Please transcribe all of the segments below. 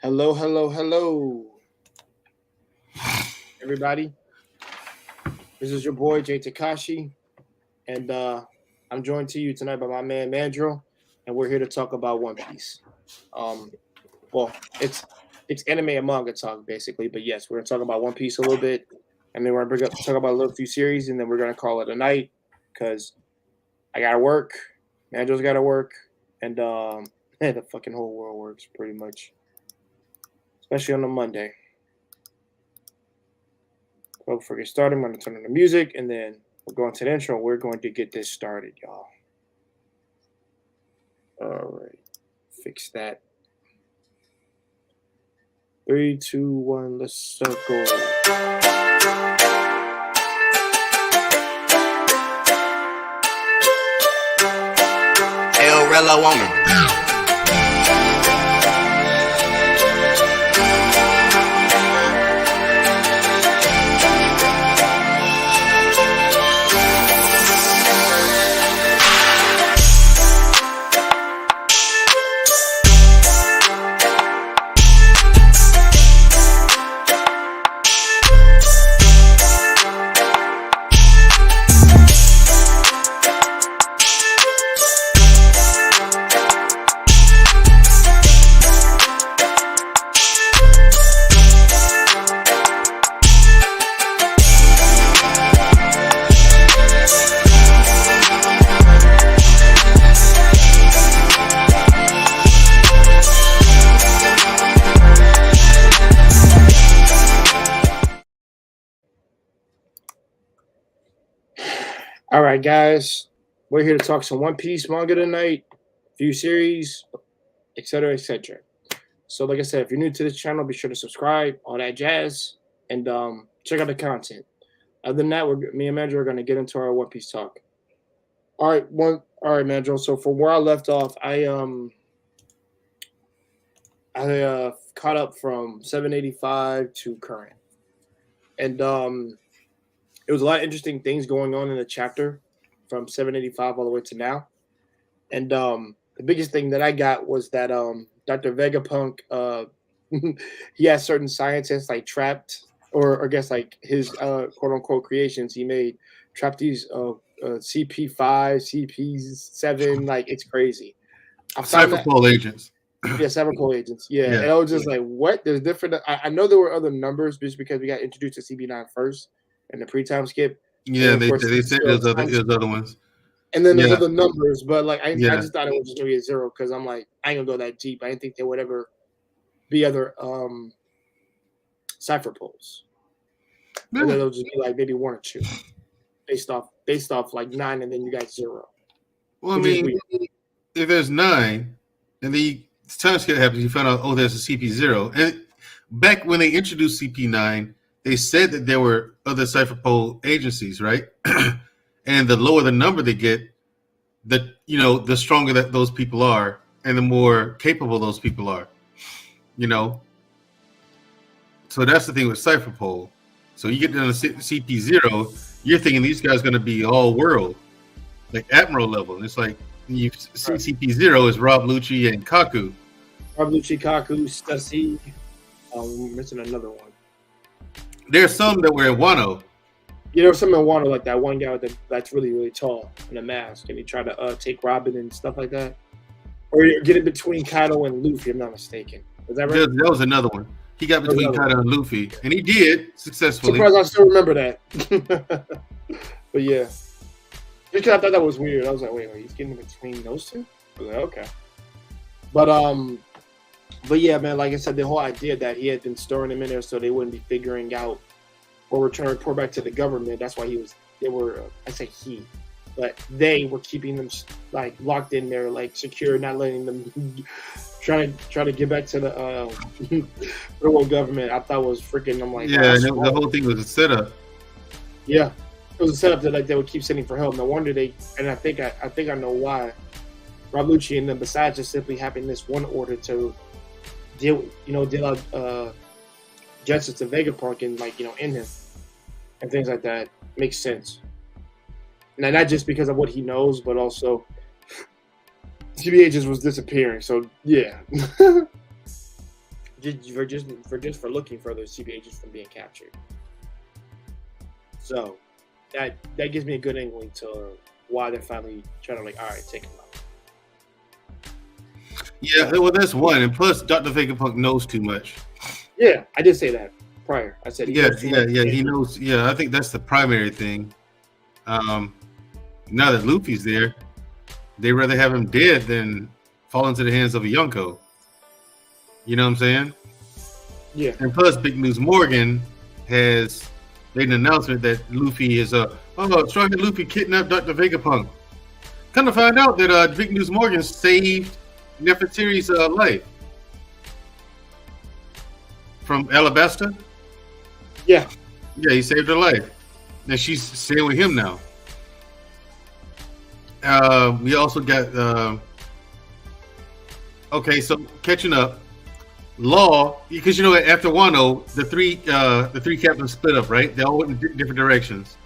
Hello, hello, hello, everybody. This is your boy Jay Takashi, and I'm joined to you tonight by my man Mandrell, and we're here to talk about One Piece. Um, well, it's anime and manga talk basically, but yes, we're gonna talk about One Piece a little bit, and then we're gonna talk about a little few series, and then we're gonna call it a night because I gotta work, Mandrell's gotta work, and the fucking whole world works pretty much, especially on a Monday. Well, before we get started, I'm going to turn on the music and then we'll go into the intro. We're going to get this started, y'all. All right. Fix that. 3, 2, 1, let's go. El Rella woman. All right, guys. We're here to talk some One Piece manga tonight, few series, etc., etc. So, like I said, if you're new to this channel, be sure to subscribe, all that jazz, and check out the content. Other than that, me and Mandrell are going to get into our One Piece talk. All right, Mandrell. So, from where I left off, I caught up from 785 to current, and it was a lot of interesting things going on in the chapter from 785 all the way to now. And the biggest thing that I got was that Dr. Vegapunk, he has certain scientists like trapped, or I guess like his quote unquote creations he made, trapped these CP5, CP7, like it's crazy. Cypherpole agents. Yeah, Cyberpole agents. Yeah. And I was just like, what? There's different. I know there were other numbers just because we got introduced to CB9 first in the pre-time skip. Yeah, they said there's other ones. And then there's other numbers, but like I just thought it was just gonna be a zero because I'm like, I ain't gonna go that deep. I didn't think there would ever be other cipher poles. Yeah. And then it'll just be like maybe 1 or 2 based off like 9, and then you got 0. Well, I mean, if there's 9 and the time skip happens, you find out, oh, there's a CP0. And back when they introduced CP9, they said that there were other cypherpole agencies, right? And the lower the number they get, the stronger that those people are, and the more capable those people are. So that's the thing with cypherpole. So you get down to CP0, you're thinking these guys are going to be all world, like Admiral level. And it's like you see CP0 is Rob Lucci and Kaku. Rob Lucci, Kaku, Stussy. We're missing another one. There's some that were in Wano. Yeah, there was some in Wano, like that one guy that's really, really tall in a mask, and he tried to take Robin and stuff like that. Or get it between Kaido and Luffy, if I'm not mistaken. Is that right? That was another one. He got between Kaido and Luffy, and he did successfully. Surprised I still remember that. But yeah. Just because I thought that was weird. I was like, wait, he's getting between those two? I was like, okay. But yeah, man, like I said, the whole idea that he had been storing them in there so they wouldn't be figuring out or were trying to report back to the government. That's why they were keeping them like locked in there, like secure, not letting them trying to get back to the world government. I thought was freaking. I'm like, yeah, the whole thing was a setup. Yeah, it was a setup that like they would keep sending for help. No wonder I think I know why. Rob Lucci and them, besides just simply having this one order to deal out justice to Vegapunk and in him and things like that, makes sense. Now, not just because of what he knows, but also TBA just was disappearing. So yeah, for looking for those CP agents from being captured. So that gives me a good inkling to why they're finally trying to, like, all right, take him out. Yeah, well, that's one, and plus Dr. Vegapunk knows too much. Yeah, I did say that prior. I said he knows. Yeah, I think that's the primary thing. Now that Luffy's there, they'd rather have him dead than fall into the hands of a Yonko. You know what I'm saying? Yeah. And plus, Big News Morgan has made an announcement that Luffy is trying to Luffy kidnap Dr. Vegapunk. Come to find out that Big News Morgan saved Nefertiti's life from Alabasta. Yeah, he saved her life, and she's staying with him now. We also got okay, so catching up. Law, because after Wano, the three captains split up, right? They all went in different directions.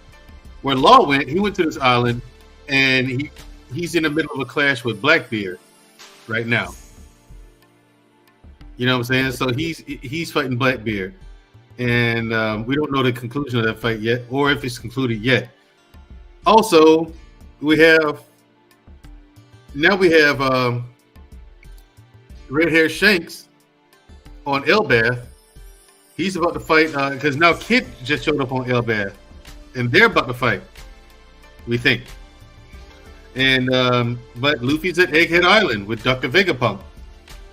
Where Law went, he went to this island, and he's in the middle of a clash with Blackbeard right now. You know what I'm saying? So he's fighting Blackbeard, and we don't know the conclusion of that fight yet, or if it's concluded yet. Also, we have Red Hair Shanks on Elbath. He's about to fight because now Kid just showed up on Elbath, and they're about to fight, we think. And but Luffy's at Egghead Island with Dr. Vegapunk,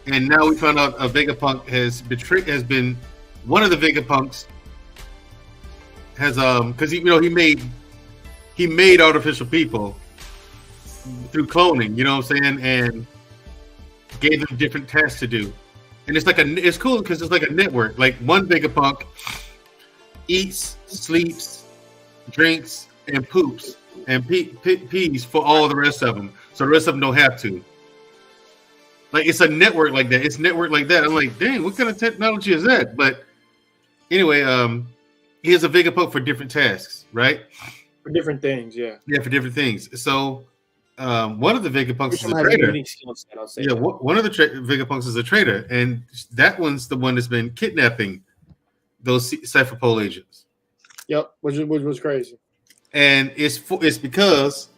and now we found out Vegapunk has been one of the Vegapunks has because he made artificial people through cloning, you know what I'm saying, and gave them different tasks to do. And it's cool because it's like a network. Like one Vegapunk eats, sleeps, drinks, and poops, and pees for all the rest of them. So the rest of them don't have to. Like it's a network like that. It's network like that. I'm like, dang, what kind of technology is that? But anyway, he has a Vegapunk for different tasks, right? For different things, yeah. Yeah, for different things. So one of the Vegapunks is a traitor. Yeah, one of the Vegapunks is a traitor, and that one's the one that's been kidnapping those Cypher Pole agents. Yep, which was crazy. And it's because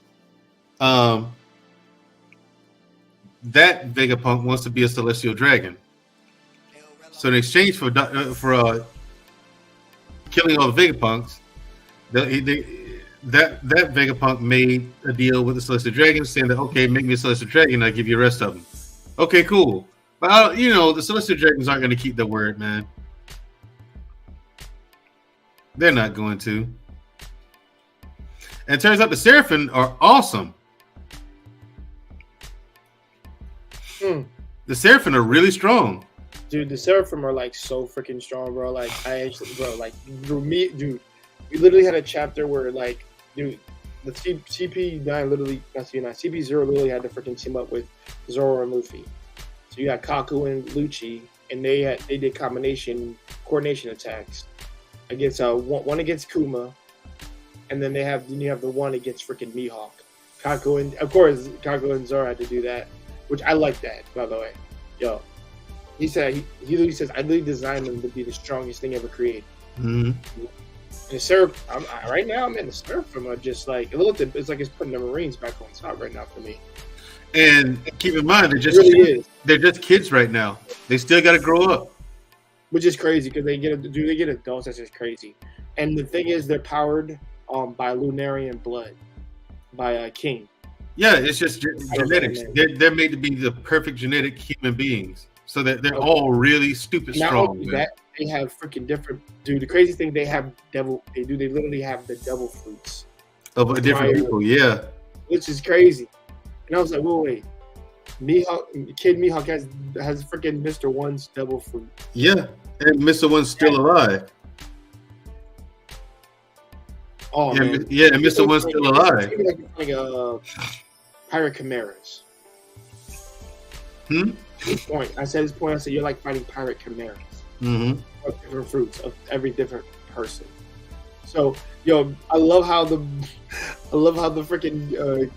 that Vegapunk wants to be a celestial dragon. So in exchange for killing all the Vegapunks, that Vegapunk made a deal with the Celestial Dragon, saying that, okay, make me a Celestial Dragon, I'll give you the rest of them. Okay, cool. But the Celestial Dragons aren't going to keep their word, man. They're not going to. And it turns out the Seraphim are awesome. The Seraphim are really strong. Dude, the Seraphim are like so freaking strong, bro. Like we literally had a chapter where, like, dude, the CP9 literally, not CP9, CP0 literally had to freaking team up with Zoro and Luffy. So you got Kaku and Lucci, and they did coordination attacks against one against Kuma, and then you have the one against freaking Mihawk. Kaku and Zoro had to do that, which I like that, by the way. Yo, he said he literally says, I literally designed them to be the strongest thing ever created. Mm-hmm. And right now, man, the Seraphim are just like it's like it's putting the Marines back on top right now for me. And keep in mind, they're just kids right now. They still got to grow up, which is crazy because they get adults. That's just crazy. And the thing is, they're powered by Lunarian blood, by King. Yeah, it's just genetics. They're made to be the perfect genetic human beings, so that they're all really stupid strong. They have freaking different. Dude, the crazy thing, they literally have the devil fruits of different people. Yeah, which is crazy. And I was like, wait, Kid Mihawk has freaking Mr. One's devil fruit. Yeah, and Mr. One's still alive. Oh yeah, man, yeah, and Mr. One's still alive. Like Pirate Chimeras. His point. I said you're like fighting Pirate Chimeras. Mm-hmm. Of different fruits of every different person. So, yo, I love how the freaking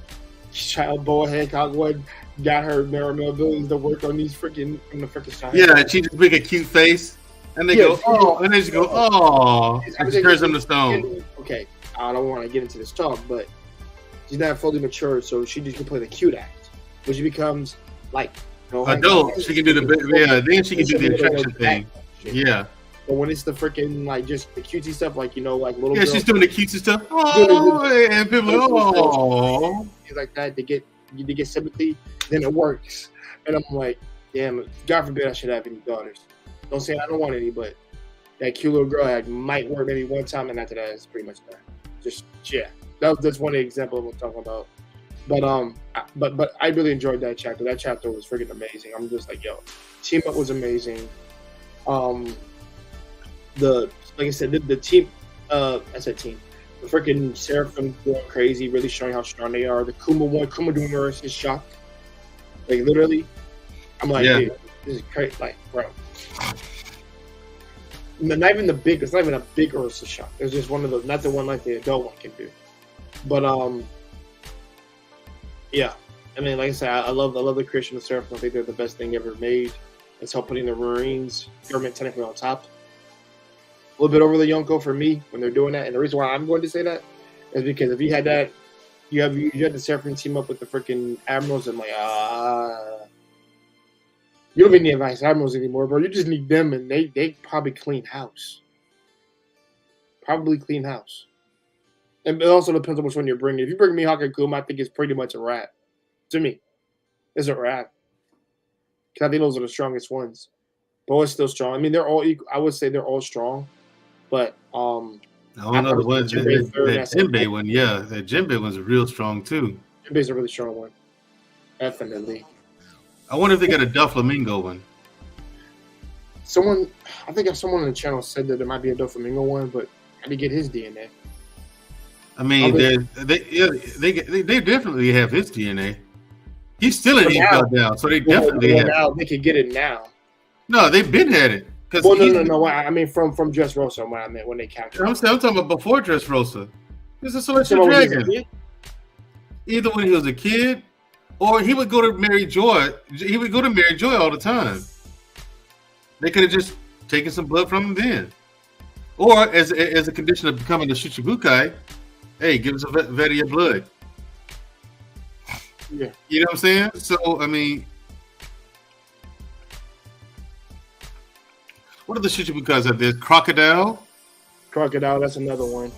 child Boa Hancock one got her marital abilities to work on these freaking from the freaking child. Yeah, and she just make a cute face, and they go, oh, and then she go, oh, and she turns them to stone. Okay, I don't want to get into this talk, but she's not fully mature, so she just can play the cute act, when she becomes like adult. She can do then she can do the attraction thing. Yeah. But when it's the freaking like just the cutesy stuff, like like little girls, she's doing the cutesy stuff. Oh, and people are like, oh, things like that to get sympathy, then it works. And I'm like, damn, God forbid I should have any daughters. Don't say I don't want any, but that cute little girl act might work maybe one time, and after that, it's pretty much done. Just that's one example of what I'm talking about. But I really enjoyed that chapter. That chapter was freaking amazing. I'm just like, yo, team up was amazing. Like I said, the team. I said team. The freaking Seraphim going crazy, really showing how strong they are. The Kuma doing his shot. Like literally, I'm like, dude, this is crazy. Like, bro. Not even the big. It's not even a big Ursa shot. It's just one of those, not the one like the adult one can do. But yeah. I mean, like I said, I love the creation of Seraphim. I think they're the best thing ever made. It's helped putting the Marines government technically on top. A little bit over the Yonko for me when they're doing that, and the reason why I'm going to say that is because if you had that, you had the Seraphim team up with the freaking admirals, and like you don't even need vice admirals anymore, bro. You just need them, and they probably clean house. Probably clean house. And it also depends on which one you're bringing. If you bring Mihawk and Kuma, I think it's pretty much a wrap. To me, it's a wrap. Because I think those are the strongest ones. But it's still strong. I mean, they're all equal. I would say they're all strong. But I don't know the one. That Jinbei one, yeah. That Jinbei one's real strong, too. Jinbei's a really strong one. Definitely. I wonder if they got a Doflamingo one. I think someone on the channel said that there might be a Doflamingo one, but how do you get his DNA? I mean, they definitely have his DNA. He's still in down, so they definitely have. Now they can get it now. No, they've been had it. Well, no. I mean, from Dressrosa, when I meant when they captured. I'm talking about before Dressrosa. He's a Celestial Dragon. Either when he was a kid, or he would go to Mary Joy. He would go to Mary Joy all the time. They could have just taken some blood from him then, or as a condition of becoming a Shichibukai, hey, give us a vet of your blood. Yeah, you know what I'm saying. So I mean. What are the Shichibukas out there? Crocodile, that's another one.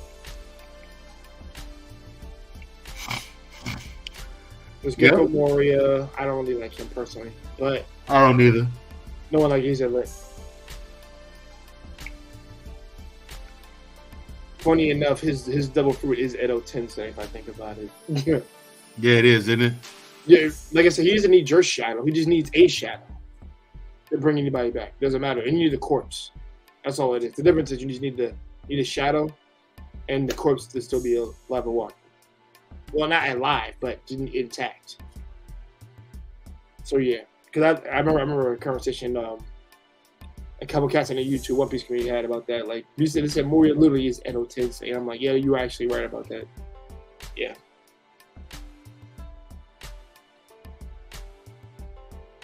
There's Gecko Moria. I don't really like him personally, but I don't either. No one like he's lit. Funny enough, his double fruit is Edo Tensei. If I think about it, yeah, it is, isn't it? Yeah, like I said, he doesn't need your shadow. He just needs a shadow. To bring anybody back, doesn't matter. And you need the corpse. That's all it is. The difference is you just need a shadow, and the corpse to still be alive and walking. Well, not alive, but intact. So yeah, because I remember a conversation a couple cats in the YouTube One Piece community had about that. Like they said Moria literally is Edo Tensei, and I'm like, yeah, you're actually right about that. Yeah.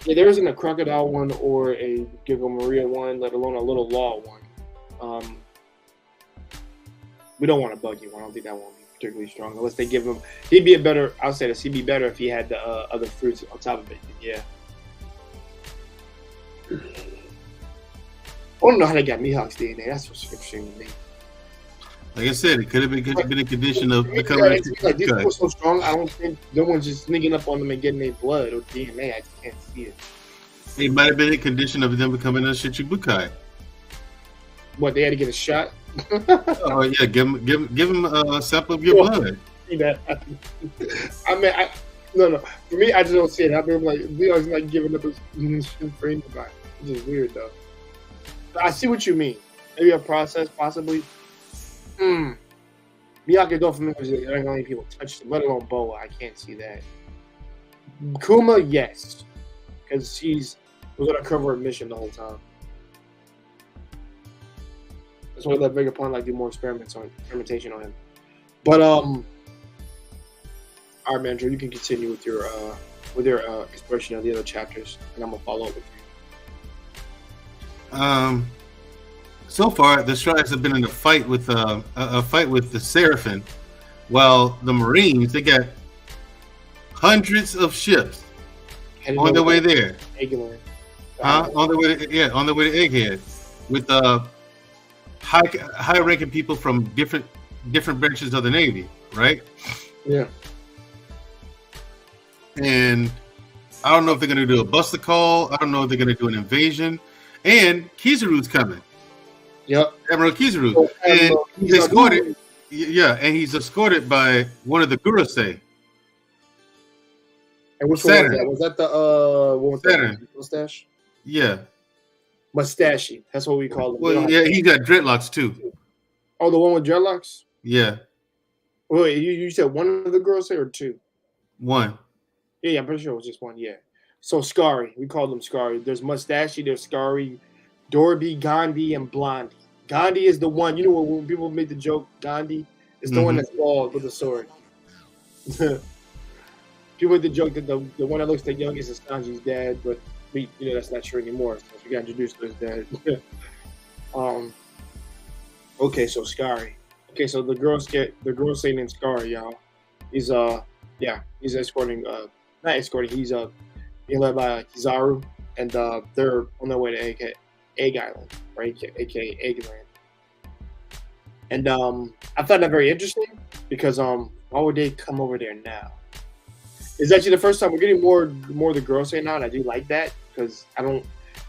Yeah, there isn't a Crocodile one or a Gecko Moria one, let alone a Little Law one. We don't want a Buggy one. I don't think that one will be particularly strong unless they give him. He'd be I'll say this. He'd be better if he had the other fruits on top of it. Yeah. I don't know how they got Mihawk's DNA. That's what's interesting to me. Like I said, it could have been a condition of becoming. Like these people are so strong. I don't think no one's just sneaking up on them and getting their blood or DNA. I just can't see it. It might have been a condition of them becoming a Shichibukai. What, they had to get a shot? Oh yeah, give him a sample of your blood. See that? I mean, no. For me, I just don't see it happening. Like Leon's not giving up his shit for anybody. It's just weird though. But I see what you mean. Maybe a process, possibly. Miyake Doflamingo is the only people touched him, let alone Boa. I can't see that. Kuma, yes, because she's was on a covert mission the whole time. That's why I let Vegapunk do more experimentation on him. But All right, man, Drew, you can continue with your expression of the other chapters, and I'm gonna follow up with you. So far, the Strides have been in a fight with the Seraphim, while the Marines they got hundreds of ships Heading on their over way to there. Eggler. On the way to, on the way to Egghead, with high ranking people from different branches of the Navy, right? Yeah. And I don't know if they're going to do a buster call. I don't know if they're going to do an invasion. And Kizaru's coming. Yep. Admiral Kizaru. So, And he's escorted. Yeah, and he's escorted by one of the Gurusei. And which Saturn. one was that? Was that the what was Saturn. that? Mustache? Yeah. Mustache. That's what we call him. Well, yeah, he got dreadlocks too. Oh, the one with dreadlocks? Yeah. Wait, you said one of the girls say or two? One. Yeah, I'm pretty sure it was just one. Yeah. So Scary, we call them Scary. There's Mustache, there's Scary, Dorby, Gandhi, and Blondie. Gandhi is the one. You know when people make the joke, Gandhi is the one that's bald with the sword. People make the joke that the one that looks the youngest is Sanji's dad, but that's not true anymore. So we got introduced to his dad. Okay, so Scary. Okay, so the girls say named Scary, y'all. He's escorting not escorting, he's being led by Kizaru, and they're on their way to Egg Island, right? AKA Eggland. And I found that very interesting because why would they come over there now? It's actually the first time we're getting more of the girls saying now, and I do like that because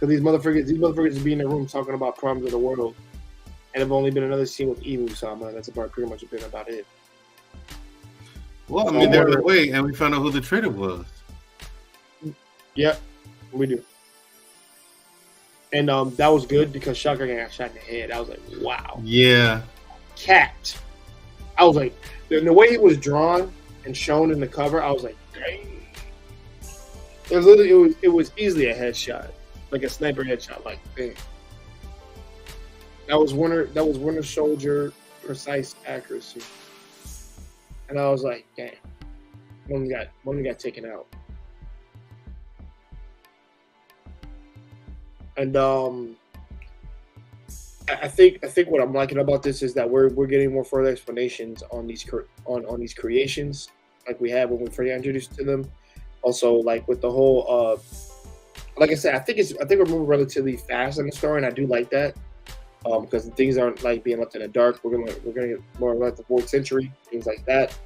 these motherfuckers be in the room talking about problems of the world, and have only been another scene with Emu, so that's about pretty much been about it. Well, I mean, they're on the way, and we found out who the traitor was. Yep, we do. And that was good because Shaka got shot in the head. I was like, wow. Yeah. Cat. I was like, the way it was drawn and shown in the cover, I was like, dang. It was easily a headshot, like a sniper headshot, like bang. That was Winter Soldier precise accuracy. And I was like, damn. One got taken out. And I think what I'm liking about this is that we're getting more further explanations on these creations, like we had when we first introduced to them. Also, like with the whole, like I said, I think we're moving relatively fast in the story, and I do like that because things aren't like being left in the dark. We're gonna get more about the 4th century, things like that.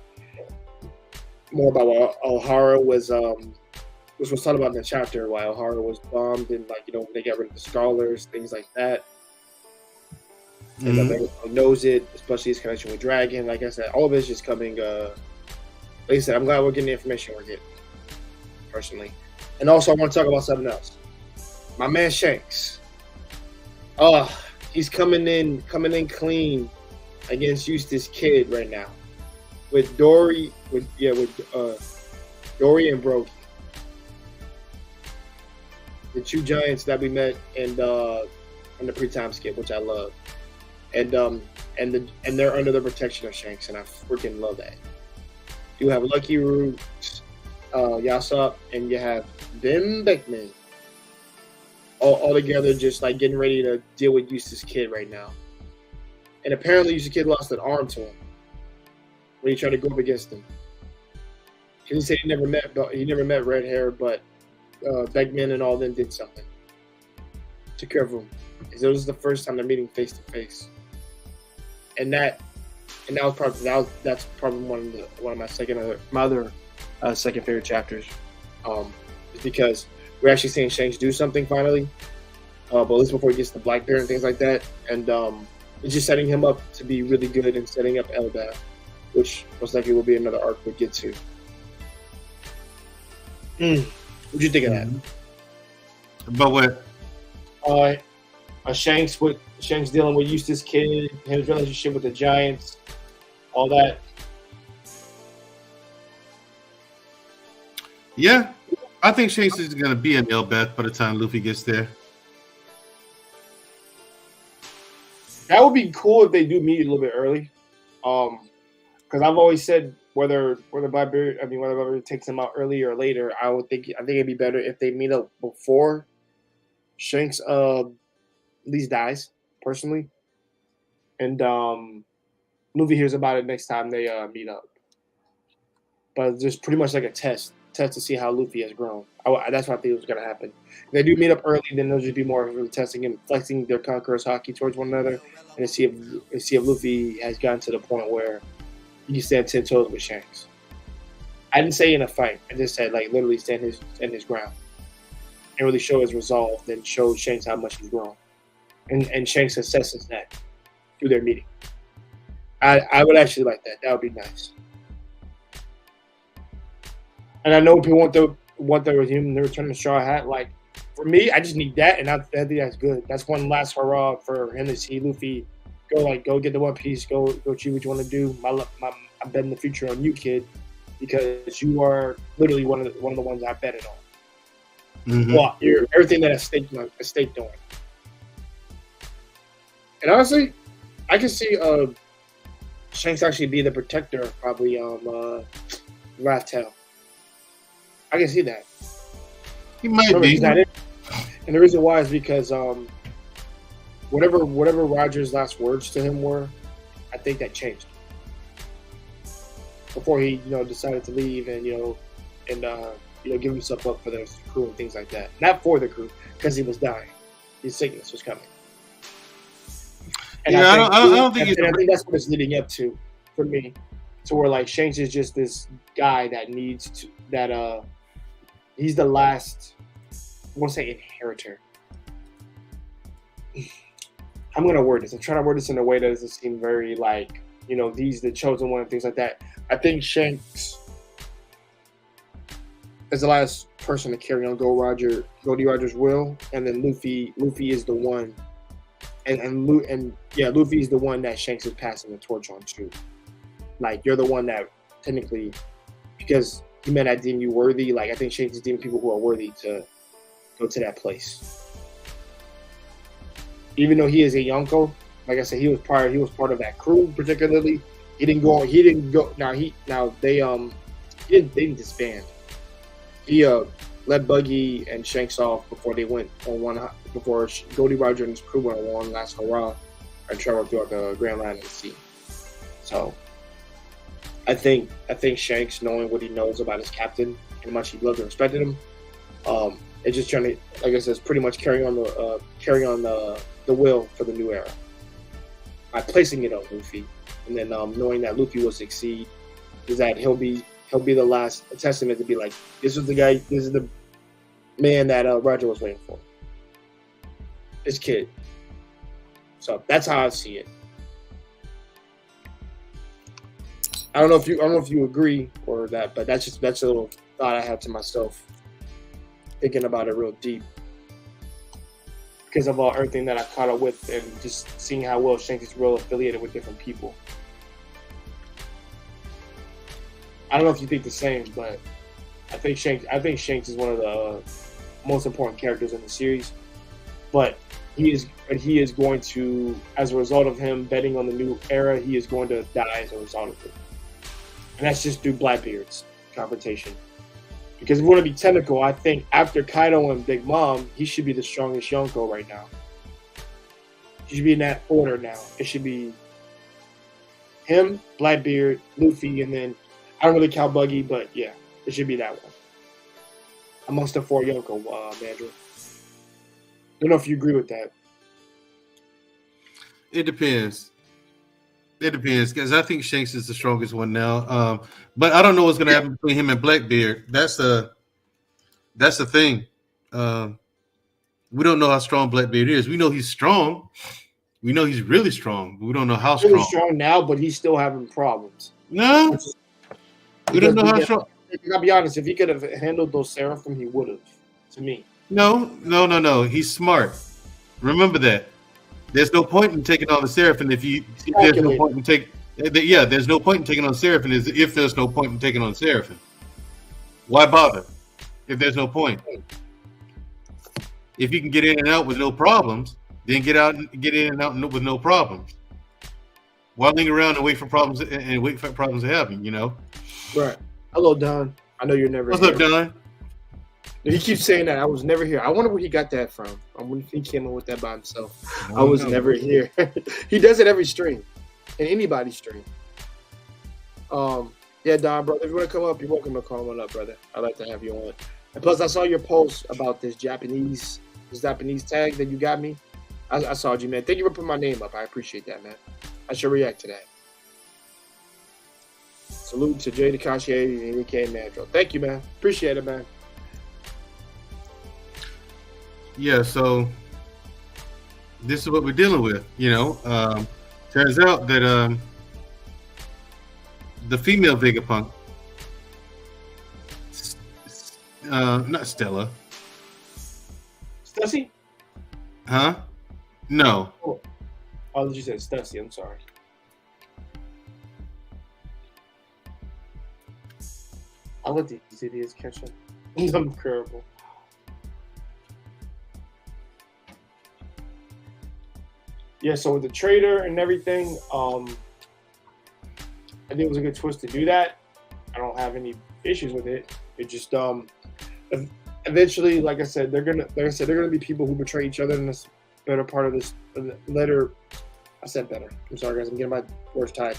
More about what O'Hara was. Which was talked about in the chapter why O'Hara was bombed and when they got rid of the scholars, things like that. And everyone knows it, especially his connection with Dragon. Like I said, all of it's just coming. Like I said, I'm glad we're getting the information we're getting, personally. And also, I want to talk about something else. My man Shanks. He's coming in clean against Eustace Kid right now, with Dory and Brokey. The 2 giants that we met in the pre-time skip, which I love, and they're under the protection of Shanks, and I freaking love that. You have Lucky Roots, Yasop, and you have them Beckman, all together, just like getting ready to deal with Eustace Kid right now. And apparently, Eustace Kid lost an arm to him when he tried to go up against him. He said he never met Red Hair, but Beckman and all them did something. Took care of him. It was the first time they're meeting face to face, that's probably one of my second favorite chapters. Is because we're actually seeing Shanks do something finally, but at least before he gets the Black Bear and things like that, and it's just setting him up to be really good and setting up Elbaf, which most likely will be another arc we'll get to. What'd you think of that? But what? Shanks dealing with Eustace Kid, his relationship with the Giants, all that. Yeah, I think Shanks is going to be in Elbaf by the time Luffy gets there. That would be cool if they do meet a little bit early. Because I've always said whether Blackbeard, whether Blackbeard takes him out early or later, I think it'd be better if they meet up before Shanks at least dies personally, and Luffy hears about it next time they meet up. But just pretty much like a test to see how Luffy has grown. That's what I think was going to happen. If they do meet up early, then they'll just be more really testing and flexing their conqueror's hockey towards one another, and see if Luffy has gotten to the point where he can stand 10 toes with Shanks. I didn't say in a fight. I just said like literally stand his ground and really show his resolve, then show Shanks how much he's grown, and Shanks assesses that through their meeting. I would actually like that. That would be nice. And I know people want the return of Straw Hat. Like for me, I just need that, and I think that's good. That's one last hurrah for him to see Luffy go get the One Piece, go choose what you want to do. I'm betting the future on you, kid, because you are literally one of the ones I betted on. Mm-hmm. Well, you're everything that a stake doing. And honestly, I can see Shanks actually be the protector, probably Wrath Tail. I can see that. He might be. And the reason why is because whatever Roger's last words to him were, I think that changed before he decided to leave and give himself up for the crew and things like that. Not for the crew, because he was dying. His sickness was coming. And I don't think I think that's what it's leading up to for me, to where like Shanks is just this guy that he's the last, I won't say inheritor. I'm going to word this. I'm trying to word this in a way that doesn't seem very like, he's the chosen one and things like that. I think Shanks is the last person to carry on Goldie Roger's will, and then Luffy is the one, Luffy is the one that Shanks is passing the torch on to. Like, you're the one that technically, because he may not deem you worthy. Like, I think Shanks is deeming people who are worthy to go to that place. Even though he is a Yonko, like I said, he was part of that crew particularly. They didn't disband. He let Buggy and Shanks off before they went on before Goldie Roger and his crew went on one last hurrah and traveled throughout the Grand Line of the Sea. So I think Shanks, knowing what he knows about his captain and how much he loved and respected him, it's just trying to, like I said, pretty much carry on the will for the new era by placing it on Luffy, and then knowing that Luffy will succeed, is that he'll be the last testament to be like, this is the guy, this is the man that Roger was waiting for, this kid. So that's how I see it. I don't know if you agree or that, but that's a little thought I had to myself, thinking about it real deep, because of everything that I caught up with and just seeing how well Shanks is real affiliated with different people. I don't know if you think the same, but I think Shanks is one of the most important characters in the series. But he is going to, as a result of him betting on the new era, he is going to die as a result of it. And that's just through Blackbeard's confrontation. Because if we want to be technical, I think after Kaido and Big Mom, he should be the strongest Yonko right now. He should be in that order now. It should be him, Blackbeard, Luffy, and then I don't really count Buggy, but yeah, it should be that one. Amongst the four Yonko, Mandrell. I don't know if you agree with that. It depends. Because I think Shanks is the strongest one now. But I don't know what's going to happen between him and Blackbeard. That's the thing. We don't know how strong Blackbeard is. We know he's strong. We know he's really strong, but we don't know how strong. He's strong now, but he's still having problems. No, we don't know how strong. I'll be honest. If he could have handled those Seraphim, he would have. To me, no. He's smart. Remember that. There's no point in taking on the Seraphim there's no point in taking on Seraphim if there's no point in taking on Seraphim. Why bother if there's no point? If you can get in and out with no problems, then get in and out with no problems. Why linger around and wait for problems to happen? Right. Hello, Don. I know you're never What's here. up, Don? He keeps saying that. I was never here. I wonder where he got that from. I wonder if he came up with that by himself. I was never here. He does it every stream. In anybody's stream. Yeah, Don, brother, if you want to come up, you're welcome to come on up, brother. I'd like to have you on. And plus, I saw your post about this Japanese tag that you got me. I saw you, man. Thank you for putting my name up. I appreciate that, man. I should react to that. Salute to Jay Takashi and AK Mandrell. Thank you, man. Appreciate it, man. Yeah, so this is what we're dealing with, you know. Turns out that the female Vegapunk, not Stella. Stussy? Huh? No. Oh, you said Stussy. I'm sorry. I'll let these idiots catch up. I'm terrible. Yeah, so with the trader and everything, I think it was a good twist to do that. I don't have any issues with it. It just eventually, like I said, they're gonna be people who betray each other in this better part of this later. I said better. I'm sorry, guys. I'm getting my words tied.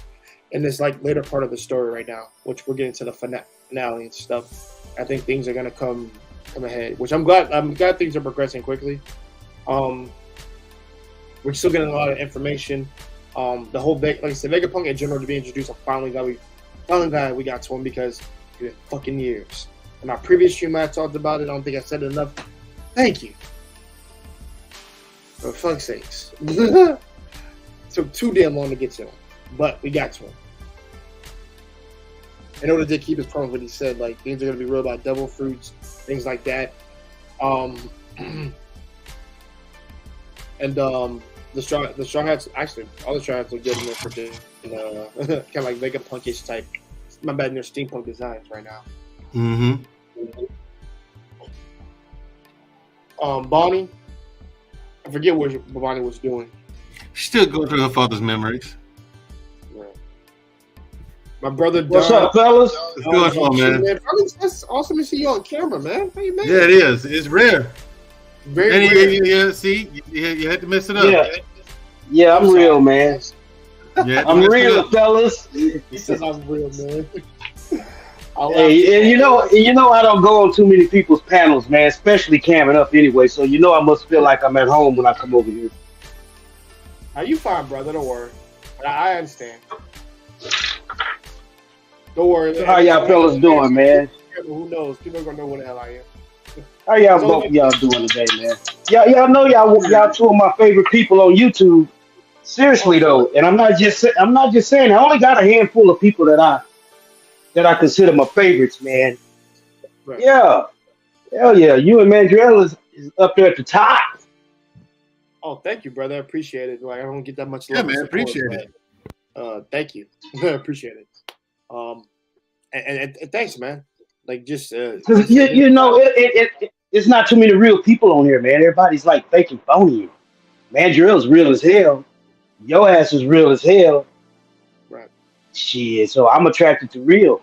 In this later part of the story right now, which we're getting to the finale and stuff. I think things are gonna come ahead, which I'm glad things are progressing quickly. We're still getting a lot of information. The whole like I said, Vegapunk in general to be introduced. I'm finally glad we got to him because it's been fucking years. In my previous stream, I talked about it. I don't think I said it enough. Thank you. For fuck's sakes. Took too damn long to get to him, but we got to him. In order to keep his promise, what he said, like things are gonna be real about devil fruits, things like that. And the straw hats, actually, all the straw hats are good in there for kind of like Vegapunk-ish type. My bad, in their steampunk designs right now. Mm-hmm. Bonnie, I forget what Bonnie was doing. She's still going through her father's memories. Right. My brother Don. What's up, fellas? What's going on, man? That's awesome to see you on camera, man. How you, man? Yeah, it is. It's rare. Very rare. Yeah, see, you had to mess it up. Yeah, I'm real, man. I'm real, up. fellas. He says I'm real, man. Hey, and you know, I don't go on too many people's panels, man, especially camming up anyway. So you know, I must feel like I'm at home when I come over here. Are you fine, brother? Don't worry. I understand. Don't worry. So how y'all fellas doing, man? Who knows? People are gonna know what the hell I am. How y'all both y'all doing today, man? Y'all know y'all two of my favorite people on YouTube. Seriously though, and I'm not just saying. I only got a handful of people that I consider my favorites, man. Right. Yeah, hell yeah. You and Mandrell is up there at the top. Oh, thank you, brother. I appreciate it. Like I don't get that much Yeah, love. man, and support, appreciate but, thank you. I appreciate it. And thanks, man. Like just Because you know it's not too many real people on here, man. Everybody's like fake and phony. Mandrell's real as hell. Your ass is real as hell. Right. Shit. So I'm attracted to real.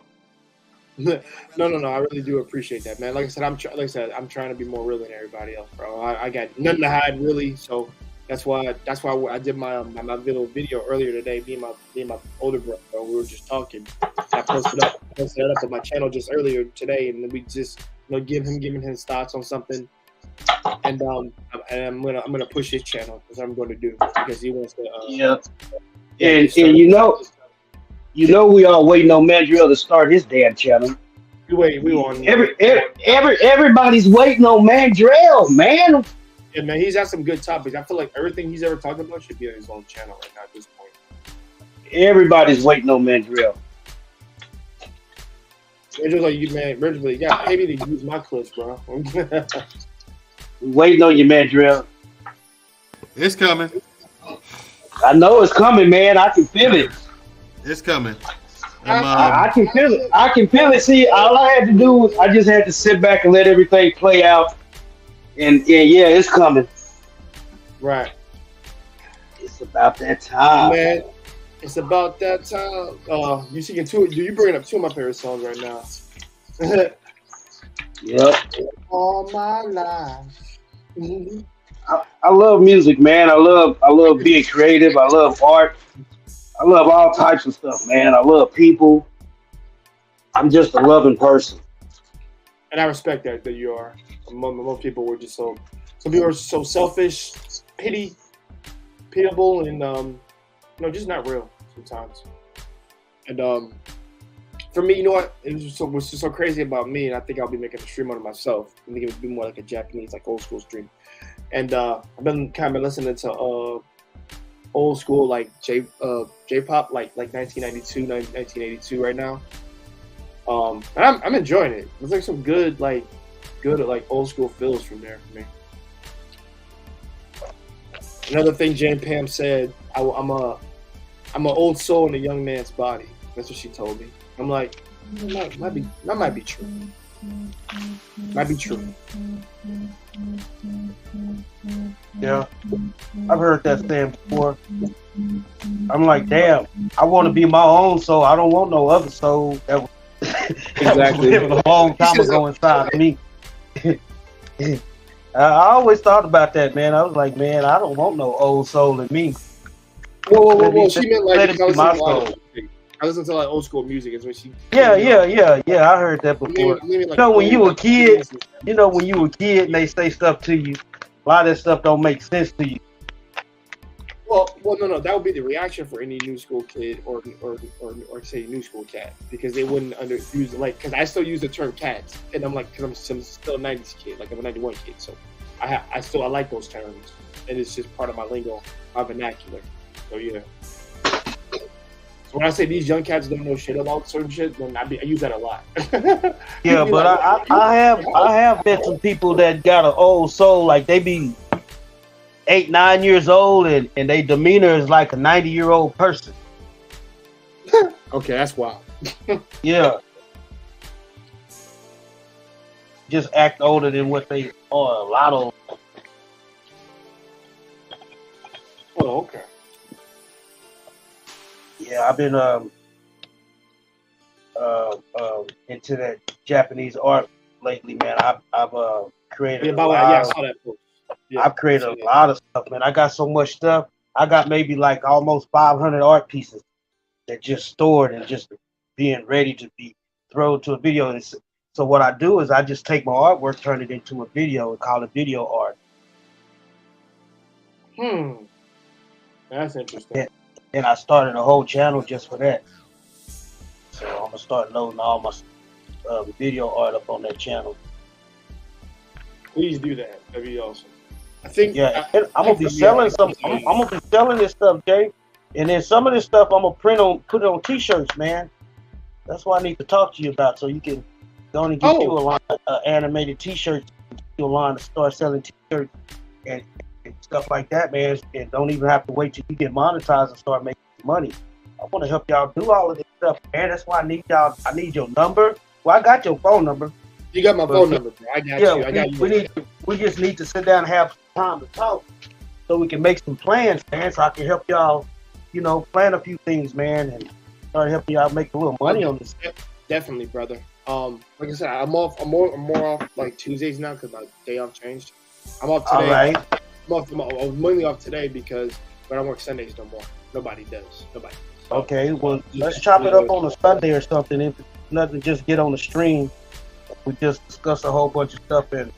No. I really do appreciate that, man. Like I said, I'm trying to be more real than everybody else, bro. I got nothing to hide, really. So that's why I did my little video earlier today. Me and my older brother, we were just talking. I posted it up on my channel just earlier today, and we just giving his thoughts on something. And I'm gonna push his channel because I'm going to do because he wants to. Yeah. And you know we all waiting on Mandrell to start his damn channel. We on Everybody's waiting on Mandrell, man. Yeah, man, he's got some good topics. I feel like everything he's ever talked about should be on his own channel right now at this point. Everybody's waiting on Mandrell. It's just like you, man. Originally, yeah, maybe to use my clips, bro. Waiting on you, Mandrell. It's coming. I know it's coming, man. I can feel it. It's coming. I can feel it. I can feel it. See, all I had to do was I just had to sit back and let everything play out. And yeah, it's coming. Right. It's about that time. Man, It's about that time. You singing two? You bringing up two of my favorite songs right now. Yep. All my life. Mhm. I love music, man. I love being creative. I love art. I love all types of stuff, man. I love people. I'm just a loving person. And I respect that you are. Most people were just so. Some people are so selfish, pitiable, and just not real sometimes. And for me, you know what? What's just so crazy about me, and I think I'll be making a stream on it myself. I think it would be more like a Japanese, like old school stream. And I've been kind of listening to old school like J-pop, like 1992, 1982 right now. And I'm enjoying it. There's like some good old school feels from there for me. Another thing Jane Pam said, I'm an old soul in a young man's body. That's what she told me. I'm like, that might be true. Might be true. Yeah, I've heard that saying before. I'm like, damn, I want to be my own soul. I don't want no other soul that was, that was living a long time ago inside of me. I always thought about that, man. I was like, man, I don't want no old soul in me. Whoa. She meant like let it be my soul. I listen to like old school music. Is when she. Yeah. I heard that before. Maybe like, when you were a kid, when you were a kid and they say stuff to you, a lot of that stuff don't make sense to you. Well, no. That would be the reaction for any new school kid or say new school cat, because they wouldn't use it, because I still use the term cats, and I'm like, because I'm still a '90s kid, like I'm a '91 kid, so I like those terms, and it's just part of my lingo, my vernacular. So yeah. So when I say these young cats don't know shit about certain shit, then I use that a lot. Yeah, but I have met some people that got an old soul, like they be 8-9 years old, and their demeanor is like a 90-year-old person. Okay, that's wild. Yeah. Just act older than what they are, a lot older. Oh, okay. Yeah, I've been into that Japanese art lately, man. I've created Yeah, by the way, I saw that post. Yeah, I've created a lot of stuff, man. I got so much stuff. I got maybe like almost 500 art pieces that just stored and just being ready to be thrown to a video. And so what I do is I just take my artwork, turn it into a video, and call it video art. That's interesting. And I started a whole channel just for that. So I'm gonna start loading all my video art up on that channel. Please do that. That'd be awesome. I think. Yeah, I'm gonna be selling some. I'm gonna be selling this stuff, Jay. And then some of this stuff I'm gonna put it on T-shirts, man. That's what I need to talk to you about, so you can go and get you a line of animated T-shirts, a line to start selling T-shirts and stuff like that, man. And don't even have to wait till you get monetized and start making money. I want to help y'all do all of this stuff, man. That's why I need y'all. I need your number. Well, I got your phone number. You got my phone number, bro. I got you. I got you. We just need to sit down and have some time to talk, so we can make some plans, man. So I can help y'all, plan a few things, man, and start helping y'all make a little money on this. Definitely, brother. Like I said, I'm more off like Tuesdays now because my day off changed. I'm off today. All right. I'm mainly off today because I don't work Sundays no more. Nobody does. Nobody. Okay, well, let's chop it up on a Sunday or something. If nothing, just get on the stream. We just discuss a whole bunch of stuff, and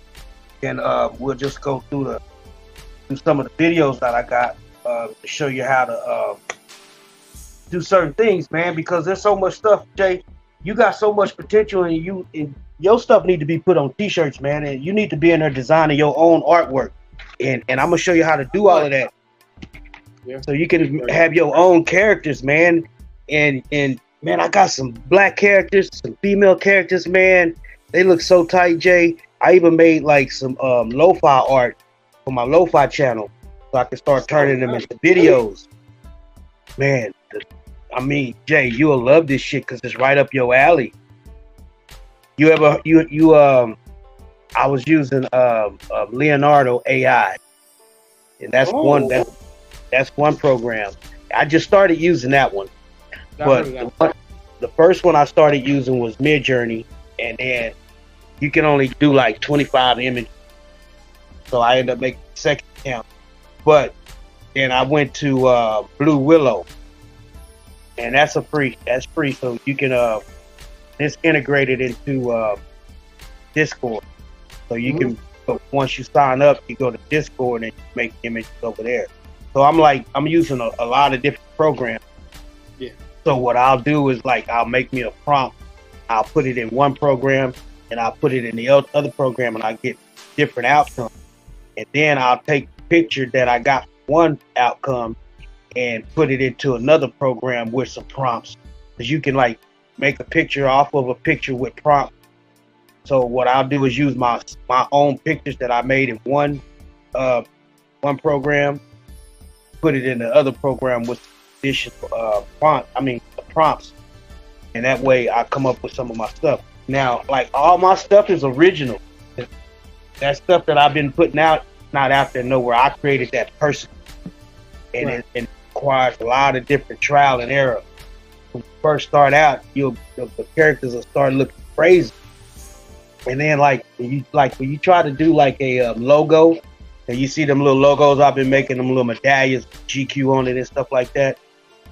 we'll just go through some of the videos that I got to show you how to do certain things, man. Because there's so much stuff, Jay. You got so much potential, and your stuff need to be put on T-shirts, man. And you need to be in there designing your own artwork. And I'm gonna show you how to do all of that. Yeah. So you can have your own characters, man. And man, I got some black characters, some female characters, man. They look so tight, Jay. I even made like some lo-fi art for my lo-fi channel, so I can start turning them into videos. Man, Jay, you'll love this shit because it's right up your alley. I was using Leonardo AI, and that's one program. I just started using that one. But the first one I started using was Midjourney, and then you can only do like 25 images. So I ended up making the second account. But then I went to Blue Willow, and that's free. So you can it's integrated into Discord. So you can, once you sign up, you go to Discord and you make images over there. So I'm using a lot of different programs. Yeah. So what I'll do is I'll make me a prompt. I'll put it in one program and I'll put it in the other program, and I get different outcomes. And then I'll take the picture that I got from one outcome and put it into another program with some prompts. Because you can make a picture off of a picture with prompts. So what I'll do is use my own pictures that I made in one program, put it in the other program with additional prompts, and that way I come up with some of my stuff. Now, all my stuff is original. That stuff that I've been putting out, not out there nowhere. I created that person, and it requires a lot of different trial and error. When you first start out, the characters will start looking crazy. And then when you try to do a logo, and you see them little logos I've been making, them little medallions, GQ on it and stuff like that.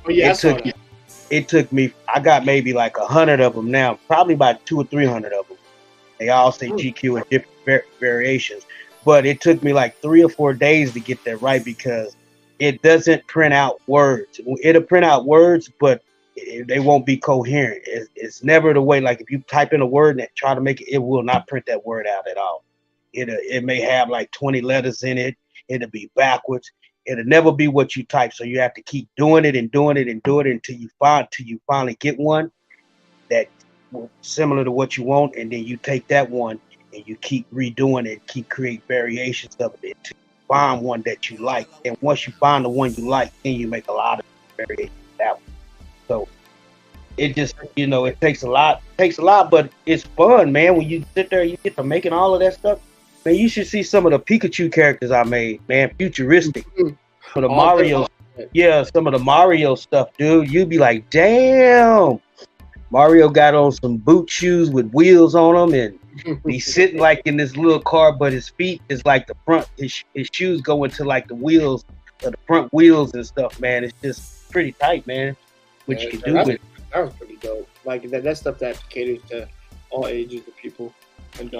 Oh yeah, it took me. I got maybe 100 of them now, probably about 200 or 300 of them. They all say GQ in different variations, but it took me 3 or 4 days to get that right because it doesn't print out words. It'll print out words, but they won't be coherent. It's never the way. If you type in a word and try to make it, it will not print that word out at all. It may have 20 letters in it. It'll be backwards. It'll never be what you type. So you have to keep doing it and doing it and doing it until you finally get one that's similar to what you want, and then you take that one and you keep redoing it, keep creating variations of it until you find one that you like. And once you find the one you like, then you make a lot of variations of that one. So it just, it takes a lot, but it's fun, man. When you sit there, you get to making all of that stuff. Man, you should see some of the Pikachu characters I made, man. Futuristic. For the Mario, some of the Mario stuff, dude. You'd be like, damn. Mario got on some boot shoes with wheels on them, and he's sitting in this little car, but his feet is the front. His shoes go into the wheels, the front wheels and stuff, man. It's just pretty tight, man. What you can do with it. That was pretty dope. That stuff that caters to all ages of people. And,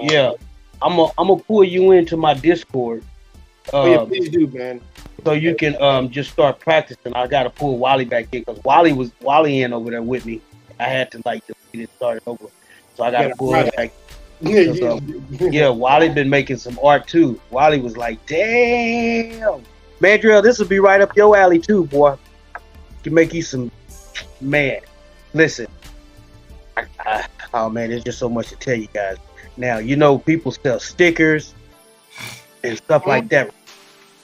I'm gonna pull you into my Discord. Please do, man. So you can just start practicing. I gotta pull Wally back in because Wally in over there with me. I had to delete it, start it over. So I gotta pull it back. Wally been making some art too. Wally was like, damn, Mandrell, this will be right up your alley too, boy. Can make you some. Man, listen. Oh man, there's just so much to tell you guys. Now, people sell stickers and stuff like that.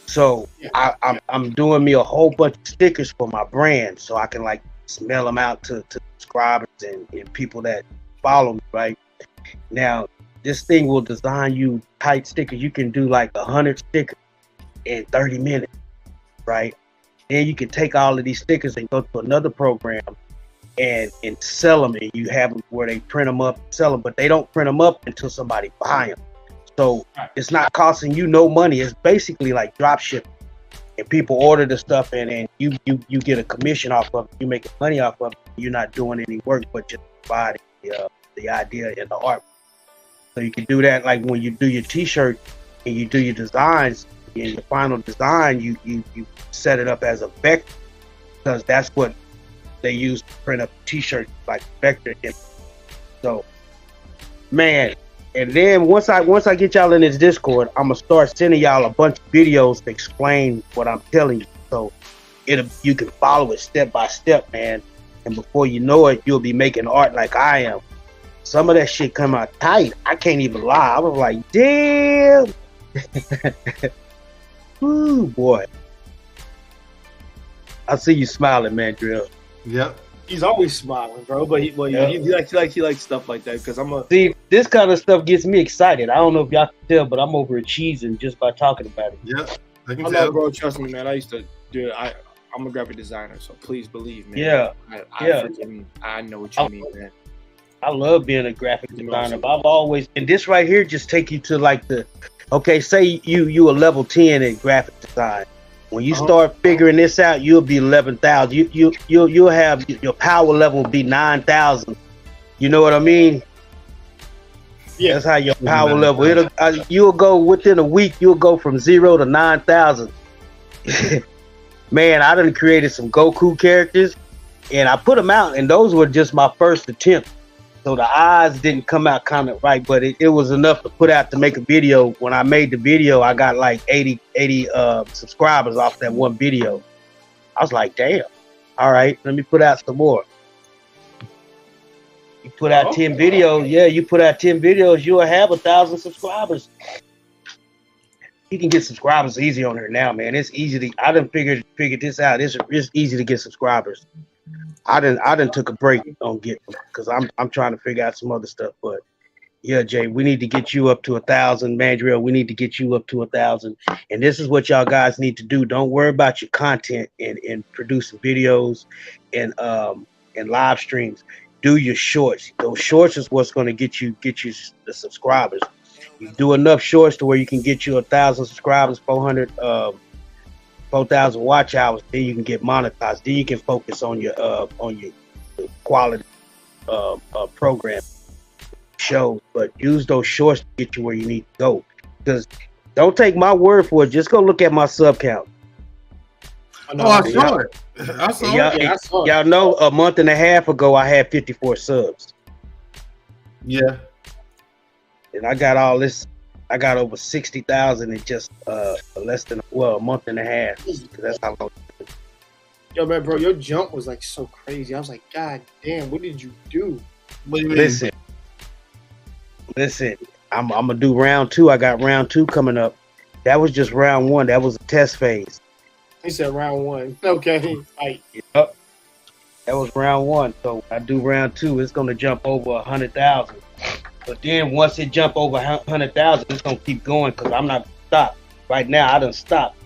So I'm doing me a whole bunch of stickers for my brand, so I can smell them out to subscribers and people that follow me. Right now, this thing will design you tight stickers. You can do 100 stickers in 30 minutes, right? Then you can take all of these stickers and go to another program and sell them, and you have them where they print them up and sell them, but they don't print them up until somebody buy them. So it's not costing you no money. It's basically like drop shipping, and people order the stuff, and you get a commission off of it. You make money off of it. You're not doing any work, but just providing the idea and the art. So you can do that when you do your T-shirt and you do your designs. In the final design, you set it up as a vector, because that's what they use to print up T-shirts, vector. So, man, and then once I get y'all in this Discord, I'm gonna start sending y'all a bunch of videos to explain what I'm telling you. So you can follow it step by step, man. And before you know it, you'll be making art like I am. Some of that shit come out tight. I can't even lie. I was like, damn. Ooh, boy. I see you smiling, Mandrell. Yep. He's always smiling, bro. But he likes stuff like that because see, this kind of stuff gets me excited. I don't know if y'all can tell, but I'm over cheesing just by talking about it. Yep. I know, bro. Trust me, man. I used to do it. I'm a graphic designer, so please believe me. Yeah. I know what you mean, man. I love being a graphic designer, but I've always, and this right here just take you to like okay, say you a level 10 in graphic design. When you start figuring this out, you'll be 11,000. You'll have your power level be 9,000. You know what I mean? Yeah. That's how your power level. You'll go within a week. You'll go from 0 to 9,000. Man, I done created some Goku characters, and I put them out, and those were just my first attempt. So the eyes didn't come out kind of right, but it was enough to put out to make a video. When I made the video, I got like 80 subscribers off that one video. I was like, damn. All right, let me put out some more. You put out 10 videos. Yeah, you put out 10 videos, you'll have 1,000 subscribers. You can get subscribers easy on here now, man. It's easy to. I done figured this out. It's easy to get subscribers. I done took a break on getting them because I'm trying to figure out some other stuff. But yeah, Jay, we need to get you up to 1,000. Mandrell, we need to get you up to 1,000. And this is what y'all guys need to do. Don't worry about your content and producing videos and live streams. Do your shorts. Those shorts is what's going to get you the subscribers. You do enough shorts to where you can get you 1,000 subscribers, 4,000 watch hours. Then you can get monetized. Then you can focus on your quality program shows. But use those shorts to get you where you need to go. Because don't take my word for it. Just go look at my sub count. I saw it. I saw it. Y'all know a month and a half ago I had 54 subs. Yeah. And I got all this. I got over 60,000 in just less than a month and a half. That's how long. Yo, man, bro, your jump was like so crazy. I was like, God damn, what did you do? What do you mean? Listen. I'm gonna do round 2. I got round 2 coming up. That was just round 1. That was a test phase. He said round 1. Okay. Right. Yep. That was round 1. So I do round 2. It's gonna jump over 100,000. But then once it jump over 100,000, it's gonna keep going because I'm not stopped. Right now, I done stopped.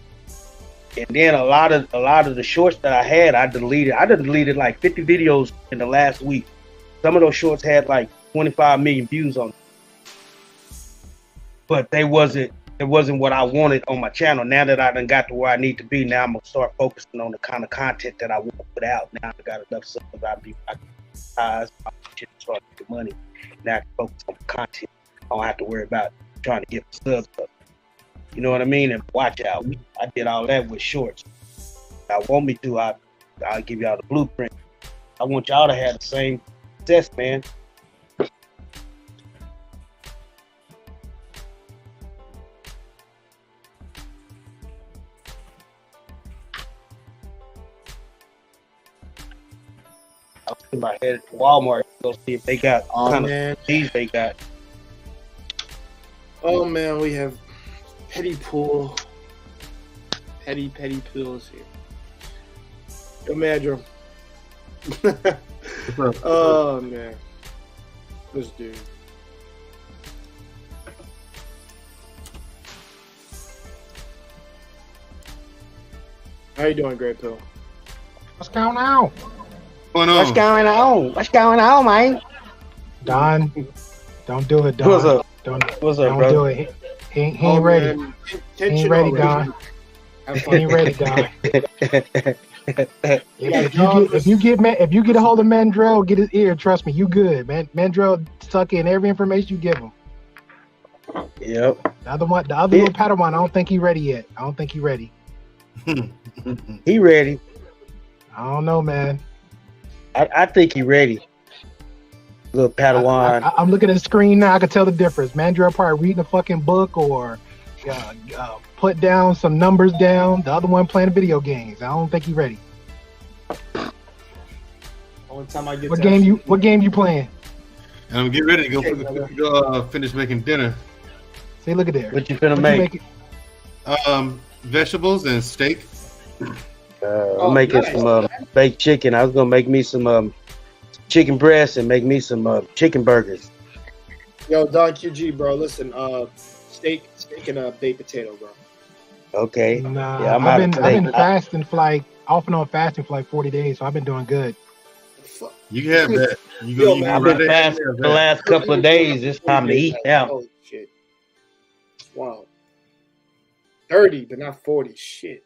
And then a lot of the shorts that I had, I deleted. I done deleted like 50 videos in the last week. Some of those shorts had like 25 million views on them. But it wasn't what I wanted on my channel. Now that I done got to where I need to be, now I'm gonna start focusing on the kind of content that I want to put out. Now I got enough stuff I can start making money. Now I can focus on the content. I don't have to worry about trying to get the subs up. You know what I mean? And watch out. I did all that with shorts. If I want me to, I'll give y'all the blueprint. I want y'all to have the same success, man. I was in my head to Walmart to go see if they got kind of these they got. Oh man, we have petty pills here. Yo, Mandrell. Oh man, this dude. How you doing, Great Pill? What's going on? What's going on? What's going on, man? Don, don't do it, Don. What's up? Don't do it. He ain't ready. He ain't ready, Don. He ain't ready, Don. If you get a hold of Mandrell, get his ear. Trust me, you good, man. Mandrell suck in every information you give him. Yep. The other little Padawan, I don't think he ready yet. I don't think he ready. He ready. I don't know, man. I think he ready. Little Padawan. I'm looking at the screen now. I can tell the difference. Mandrell probably reading a fucking book or put down some numbers down. The other one playing video games. I don't think he ready. Only time I get what game you playing? And I'm getting ready to go finish making dinner. See, look at there. What you finna make? Vegetables and steak. I'm making some baked chicken. I was gonna make me some chicken breast and make me some chicken burgers. Yo, Don QG, bro. Listen, steak and baked potato, bro. Okay. Nah, Yeah, I'm I've out been of I've been state. fasting for like off and on fasting for like 40 days, so I've been doing good. Fuck. You can have that. You go. Yo, You man, go I've right been ahead and fasting have the that. last couple of days. It's time to eat now. Holy shit. Wow. 30, but not 40. Shit.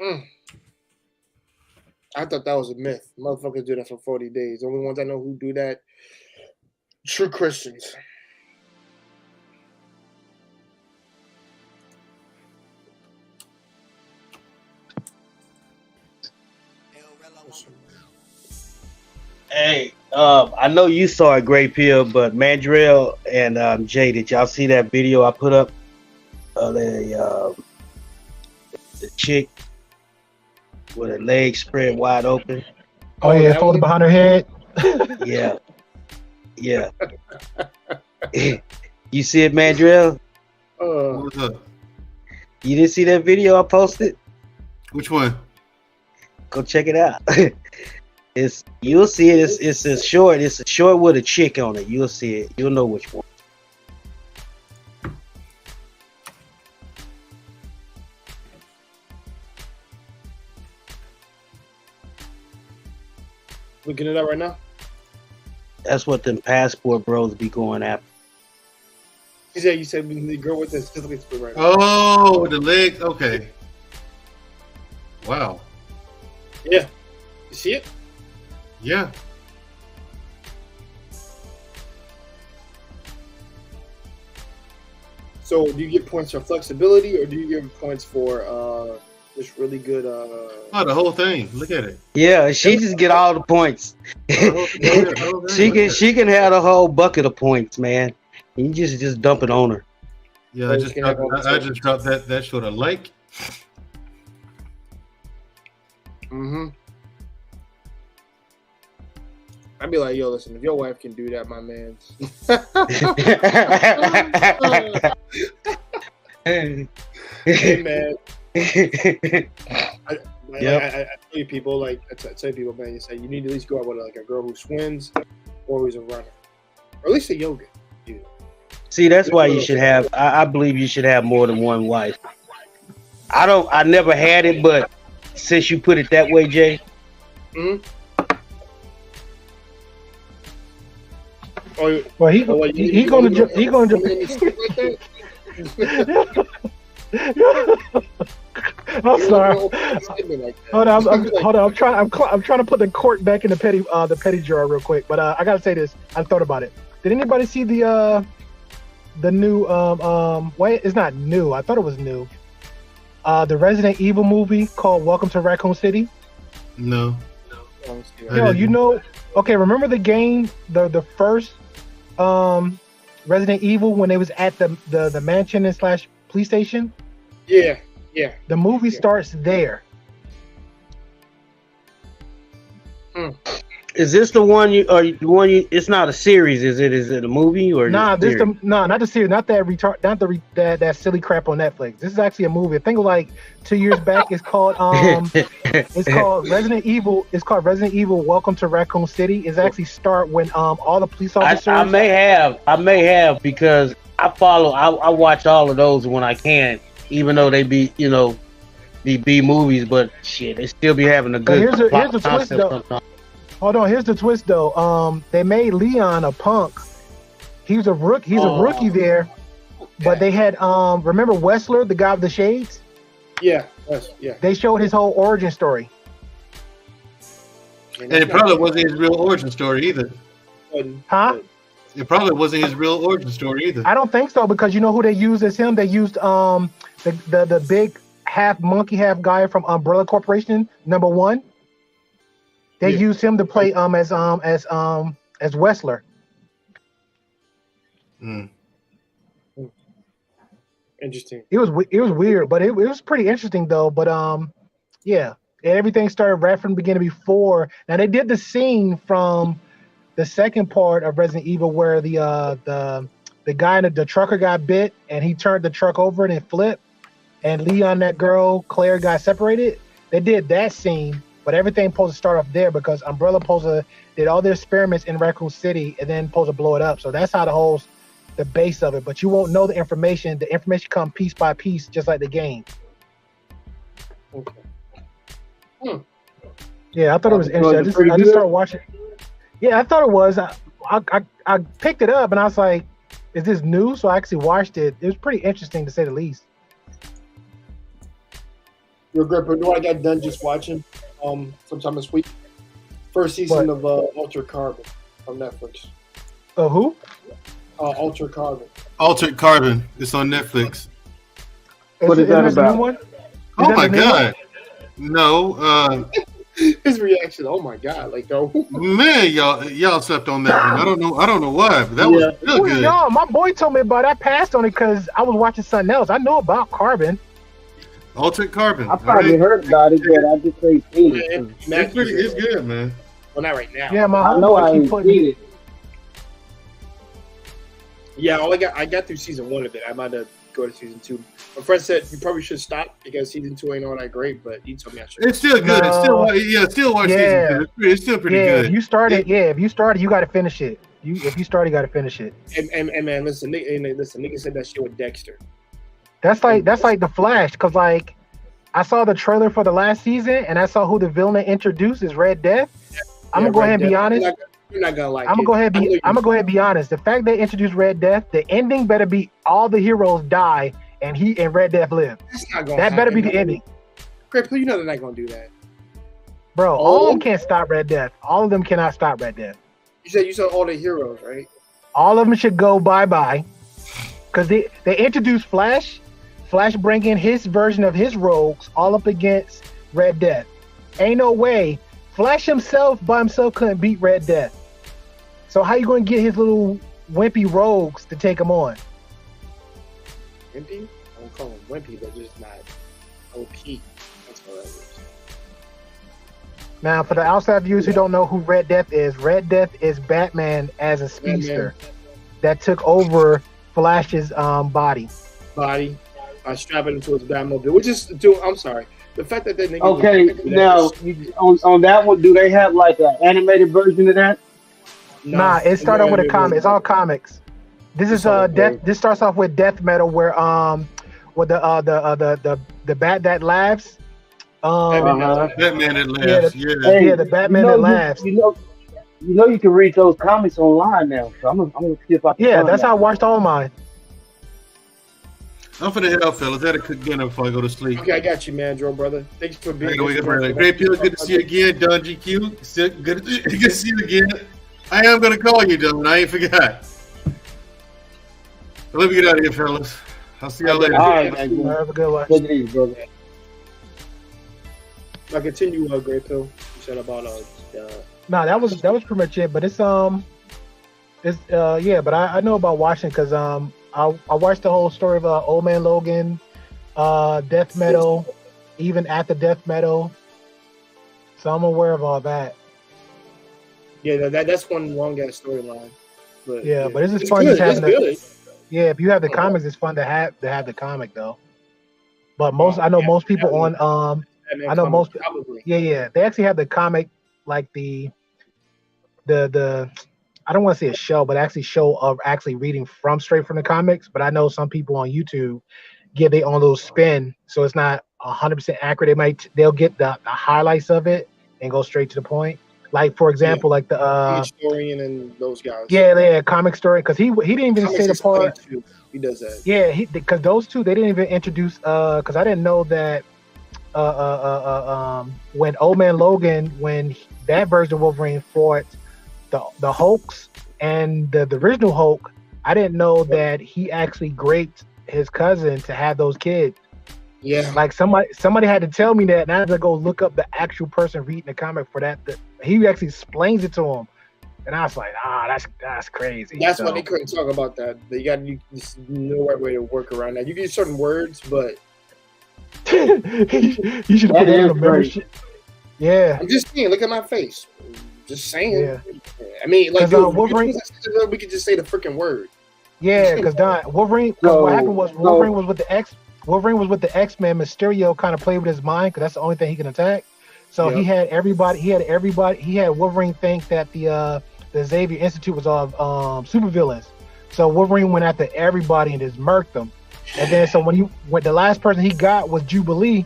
Mm. I thought that was a myth. Motherfuckers do that for 40 days. The only ones I know who do that, true Christians. Hey, I know you saw it, Great Pill, but Mandrell and Jay, did y'all see that video I put up? The chick with her legs spread wide open. Oh yeah, that folded one? behind her head. Yeah, yeah. You see it, Mandrell? What's up? You didn't see that video I posted? Which one? Go check it out. You'll see it. It's a short. It's a short with a chick on it. You'll see it. You'll know which one. Looking it up right now? That's what them passport bros be going after. You said the girl with the certificates right now. Oh, the legs. Okay. Wow. Yeah. You see it? Yeah. So do you get points for flexibility or do you give points for just really good Oh, the whole thing. Look at it. Yeah, she just get all the points. She can have the whole bucket of points, man. You just dump it on her. Yeah, I just dropped that short of like. Mm-hmm. I'd be like, yo, listen, if your wife can do that, my man's. Hey, man. I tell you people, like, I tell people, man, you say you need to at least go out with like a girl who swims or who's a runner, or at least a yoga. Dude. See, that's why you should have. I believe you should have more than one wife. I never had it, but since you put it that way, Jay. Mm-hmm. Oh, well, he gonna I'm sorry. Hold on, I'm trying to put the cork back in the petty jar real quick. But I gotta say this. I thought about it. Did anybody see the new wait, it's not new. I thought it was new. The Resident Evil movie called Welcome to Raccoon City? No. Yo, you know, okay, remember the game, the first Resident Evil when they was at the mansion and / police station? Yeah. The movie starts there. Is this the one it's not a series, is it? Is it a movie or not the series, not that that silly crap on Netflix. This is actually a movie. I think like 2 years back. It's called it's called Resident Evil. It's called Resident Evil Welcome to Raccoon City. It's actually start when all the police officers. I may have because I watch all of those when I can, even though they be B movies, but shit, they still be having a good. Here's the twist though. Hold on, here's the twist though. They made Leon a punk. He's a rookie there, but they had remember Wessler, the guy with the shades? Yeah. They showed his whole origin story. And it probably wasn't his real origin story either. Huh? It probably wasn't his real origin story either. I don't think so, because you know who they used as him? They used the big half monkey, half guy from Umbrella Corporation, #1. They used him to play as Wessler. Interesting. It was weird, but it was pretty interesting though. But yeah, everything started right from the beginning before. Now they did the scene from the second part of Resident Evil where the guy in the trucker got bit and he turned the truck over and it flipped, and Leon, that girl Claire, got separated. They did that scene, but everything supposed to start off there because Umbrella did all their experiments in Raccoon City and then supposed to blow it up. So that's how the whole the base of it, but you won't know the information. The information comes piece by piece, just like the game. Okay. Yeah, I thought it was interesting. I just started watching. Yeah, I thought it was. I picked it up and I was like, "Is this new?" So I actually watched it. It was pretty interesting to say the least. Your grip, you know what I got done just watching sometime this week? First season of Altered Carbon on Netflix. Who? Altered Carbon. Altered Carbon. It's on Netflix. What is that about? Oh my god. No. His reaction, oh my god, like yo. Man, y'all slept on that one. I don't know why, but that was real good. Y'all, my boy told me about it. I passed on it because I was watching something else. I know about Carbon. Altered Carbon. I probably heard about it, but I just ain't seen it. It's good, man. Well, not right now. Yeah, I know I ain't seen it. Yeah, I got through season 1 of it. I might have go to season 2. My friend said you probably should stop because season 2 ain't all that great, but he told me I should. It's still good. Still watch season 2. It's still pretty good. If you started, you got to finish it. If you started, you got to finish it. And man, listen, nigga said that shit with Dexter. That's like the Flash, cause like I saw the trailer for the last season and I saw who the villain introduced is Red Death. I'm gonna go ahead and be honest. You're not gonna like it. I'm gonna go ahead and be honest. The fact they introduced Red Death, the ending better be all the heroes die and he and Red Death live. That better be the ending. Great, you know they're not gonna do that. Bro, all of them can't stop Red Death. All of them cannot stop Red Death. You said all the heroes, right? All of them should go bye-bye. Cause they introduced Flash. Flash bringing his version of his rogues all up against Red Death. Ain't no way. Flash himself by himself couldn't beat Red Death. So how you going to get his little wimpy rogues to take him on? Wimpy? I don't call him wimpy, but just not OP. That's what that is. Now, for the outside viewers who don't know who Red Death is Batman as a speedster that took over Flash's body. Strapping into his Batmobile, which is, dude, I'm sorry. The fact that nigga. Okay, now on that one, do they have like an animated version of that? Nah, it started off with a comic. It's all comics. This is death. This starts off with death metal, where with the bat that laughs. Batman that laughs. The Batman that laughs. You know you can read those comics online now, so I'm gonna see if I can. Yeah, that's how I watched all mine. I'm finna head out, fellas. I had to cook dinner before I go to sleep. Okay, I got you, Mandrell, brother. Thanks for being here. Great Pill, good to see you again. Don GQ, good to see you again. I am gonna call you, Don. I ain't forgot. Let me get out of here, fellas. I'll see y'all later. All right, man. Have a good one. Take it easy, brother. I continue, Great Pill. You said about No, that was pretty much it. But it's but I know about watching because I watched the whole story of Old Man Logan, Death Metal, even after Death Metal. So I'm aware of all that. Yeah, that's one long ass storyline. But but it's fun. Yeah, if you have the comics, it's fun to have the comic though. But most people on they actually have the comic, like the I don't want to say a show, but actually show of actually reading straight from the comics. But I know some people on YouTube give their own little spin, so it's not 100% accurate. They'll get the highlights of it and go straight to the point. Like for example, like the historian and those guys. Yeah, comic story, because he didn't even say the part. He does that. Yeah, because those two they didn't even introduce. Because I didn't know that. When Old Man Logan, when that version of Wolverine fought the Hulks and the original Hulk, I didn't know that he actually raped his cousin to have those kids. Yeah, like somebody had to tell me that, and I had to go look up the actual person reading the comic for that. He actually explains it to him, and I was like, that's crazy. That's why they couldn't talk about that. You got no right way to work around that. You can use certain words, but you should put that in a membership. Yeah, I'm just saying. Look at my face. Just saying. Yeah. I mean, like Wolverine. We could just say the freaking word. Yeah, because Wolverine. What happened was Wolverine was with the X-Men. Mysterio kind of played with his mind because that's the only thing he can attack. So he had everybody. He had Wolverine think that the Xavier Institute was all supervillains. So Wolverine went after everybody and just murked them. And then so when the last person he got was Jubilee,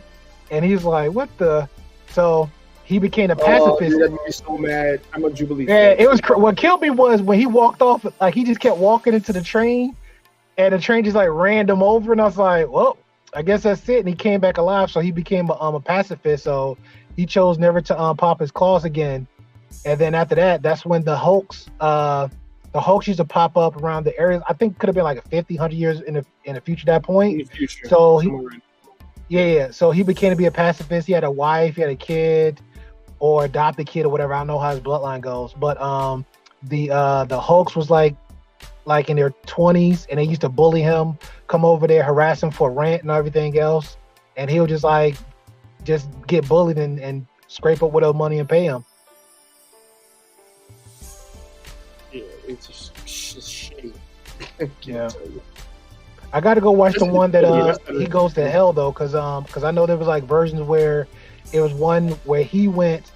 and he's like, what the? So he became a pacifist. Dude, that made me so mad. I'm a Jubilee Yeah, fan. it was what killed me was when he walked off, like he just kept walking into the train, and the train just like ran him over, and I was like, well, I guess that's it. And he came back alive, so he became a pacifist. So he chose never to pop his claws again. And then after that, that's when the Hulks used to pop up around the areas. I think could have been like 50, 100 years in the future at that point. In the future. So so he became to be a pacifist. He had a wife, he had a kid, or adopted kid or whatever. I don't know how his bloodline goes, but the Hulks was like in their 20s, and they used to bully him, come over there, harass him for rent and everything else, and he'll just get bullied and scrape up whatever money and pay him. Yeah, it's just shitty. Yeah. I got to go watch the one that he goes to hell though, because I know there was like versions where it was one where he went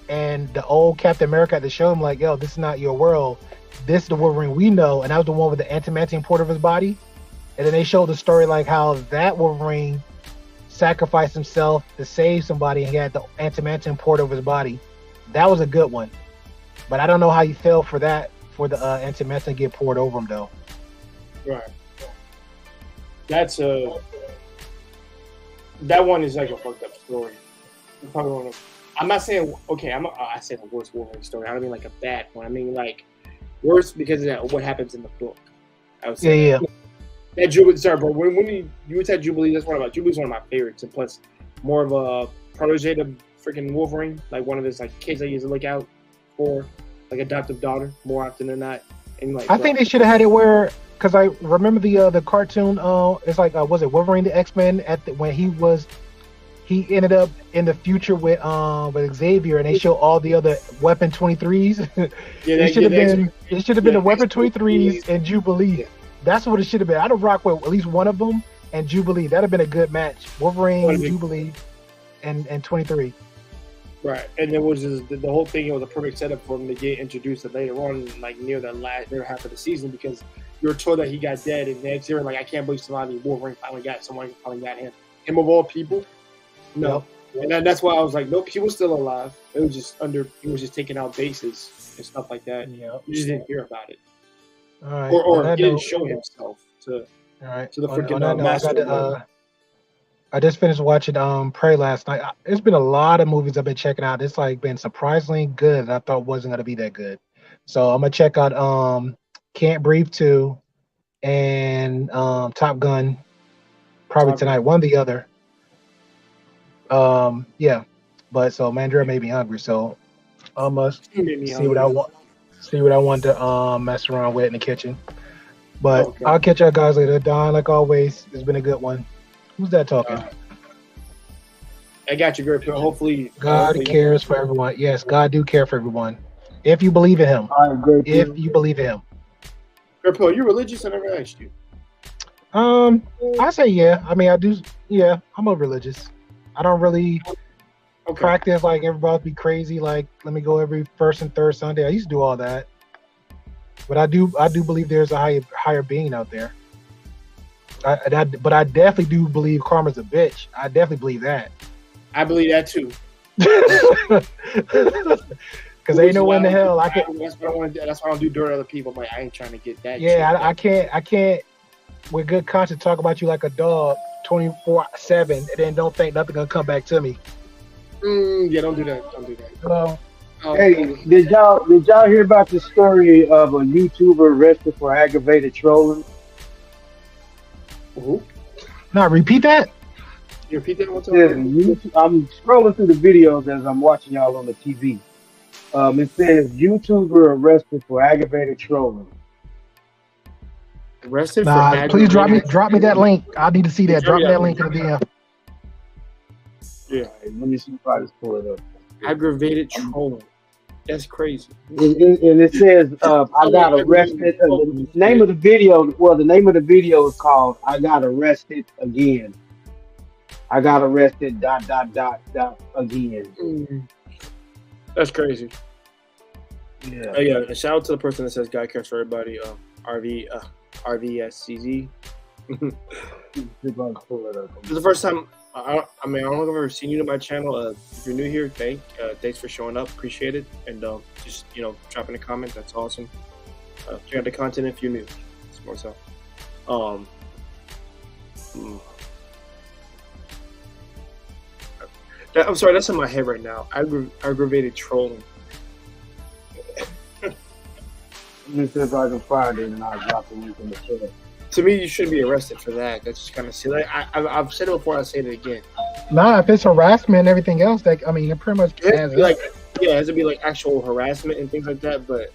and the old Captain America had to show him like, yo, this is not your world. This is the Wolverine we know, and that was the one with the antimantium port of his body. And then they showed the story like how that Wolverine sacrificed himself to save somebody, and he had the antimantium port of his body. That was a good one, but I don't know how you feel for that, for the antimantium to get poured over him though. Right. That one is like a fucked up story. I'm not saying I said the worst Wolverine story. I don't mean like a bad one. I mean like worse because of that, what happens in the book. I would say. Yeah. That Jubilee, sorry, bro. When you said Jubilee, Jubilee's one of my favorites, and plus more of a protege to freaking Wolverine, like one of his like kids that he used to look out for, like adoptive daughter, more often than not. And like, I think they should have had it where, because I remember the cartoon. It's like was it Wolverine the X-Men when he ended up in the future with Xavier, and they show all the other Weapon 23s. Yeah, it should have been the Weapon 23s and Jubilee. Yeah. That's what it should have been. I'd have rocked with at least one of them and Jubilee. That'd have been a good match. Wolverine, Jubilee, and 23. Right, and it was just the whole thing. It was a perfect setup for him to get introduced later on, like near the latter half of the season, because you were told that he got dead, and next year, like I can't believe Wolverine finally got him. Him of all people, no, yep. And that's why I was like, nope, he was still alive. It was just taking out bases and stuff like that. Yep. You just didn't hear about it. All right. Or he didn't show himself to the freaking master. I just finished watching Prey last night. It's been a lot of movies I've been checking out. It's like been surprisingly good. I thought wasn't gonna be that good. So I'm gonna check out Can't Breathe 2 and Top Gun probably tonight. One or the other. Yeah. But so Mandrell made me hungry, so I must see what I want. See what I want to mess around with in the kitchen. But okay. I'll catch you guys later. Don, like always, it's been a good one. Who's that talking? I got you, Great Pill. Hopefully, God cares for everyone. Yes, God do care for everyone. If you believe in Him. If you believe in Him. Great Pill, you religious? I never asked you. I say yeah. I mean, I do. Yeah, I'm a religious. I don't really practice like everybody be crazy. Like, let me go every first and third Sunday. I used to do all that, but I do believe there's a higher being out there. But I definitely do believe karma's a bitch. I definitely believe that. I believe that too. Because ain't no way in the hell I can. That's what I want to do. That's why I don't do dirt on other people. But I ain't trying to get that. Yeah, I can't. With good conscience, talk about you like a dog 24/7, and then don't think nothing gonna come back to me. Yeah, don't do that. Don't do that. Hello. Hey, did y'all hear about the story of a YouTuber arrested for aggravated trolling? Who? Now repeat that. You repeat that one time. I'm scrolling through the videos as I'm watching y'all on the TV. It says YouTuber arrested for aggravated trolling. Arrested for please drop me that link. I need to see that. Drop me that link in the DM. Yeah. Right, let me see if I just pull it up. Aggravated trolling. That's crazy. And it says, I got arrested. The name of the video is called I Got Arrested Again. I got arrested ... again. That's crazy. Yeah. Yeah. Shout out to the person that says God cares for everybody. RVSCZ. This is the first time. I mean, I don't know if I've ever seen you on my channel. If you're new here, thanks for showing up. Appreciate it, and just dropping a comment. That's awesome. Check out the content if you're new. It's more so. I'm sorry, that's in my head right now. Aggravated trolling. You see if I can find it, and I'll drop the link in the chat. To me, you shouldn't be arrested for that. That's just kind of silly. I've said it before. I'll say it again. Nah, if it's harassment and everything else, it pretty much It has has to be like actual harassment and things like that. But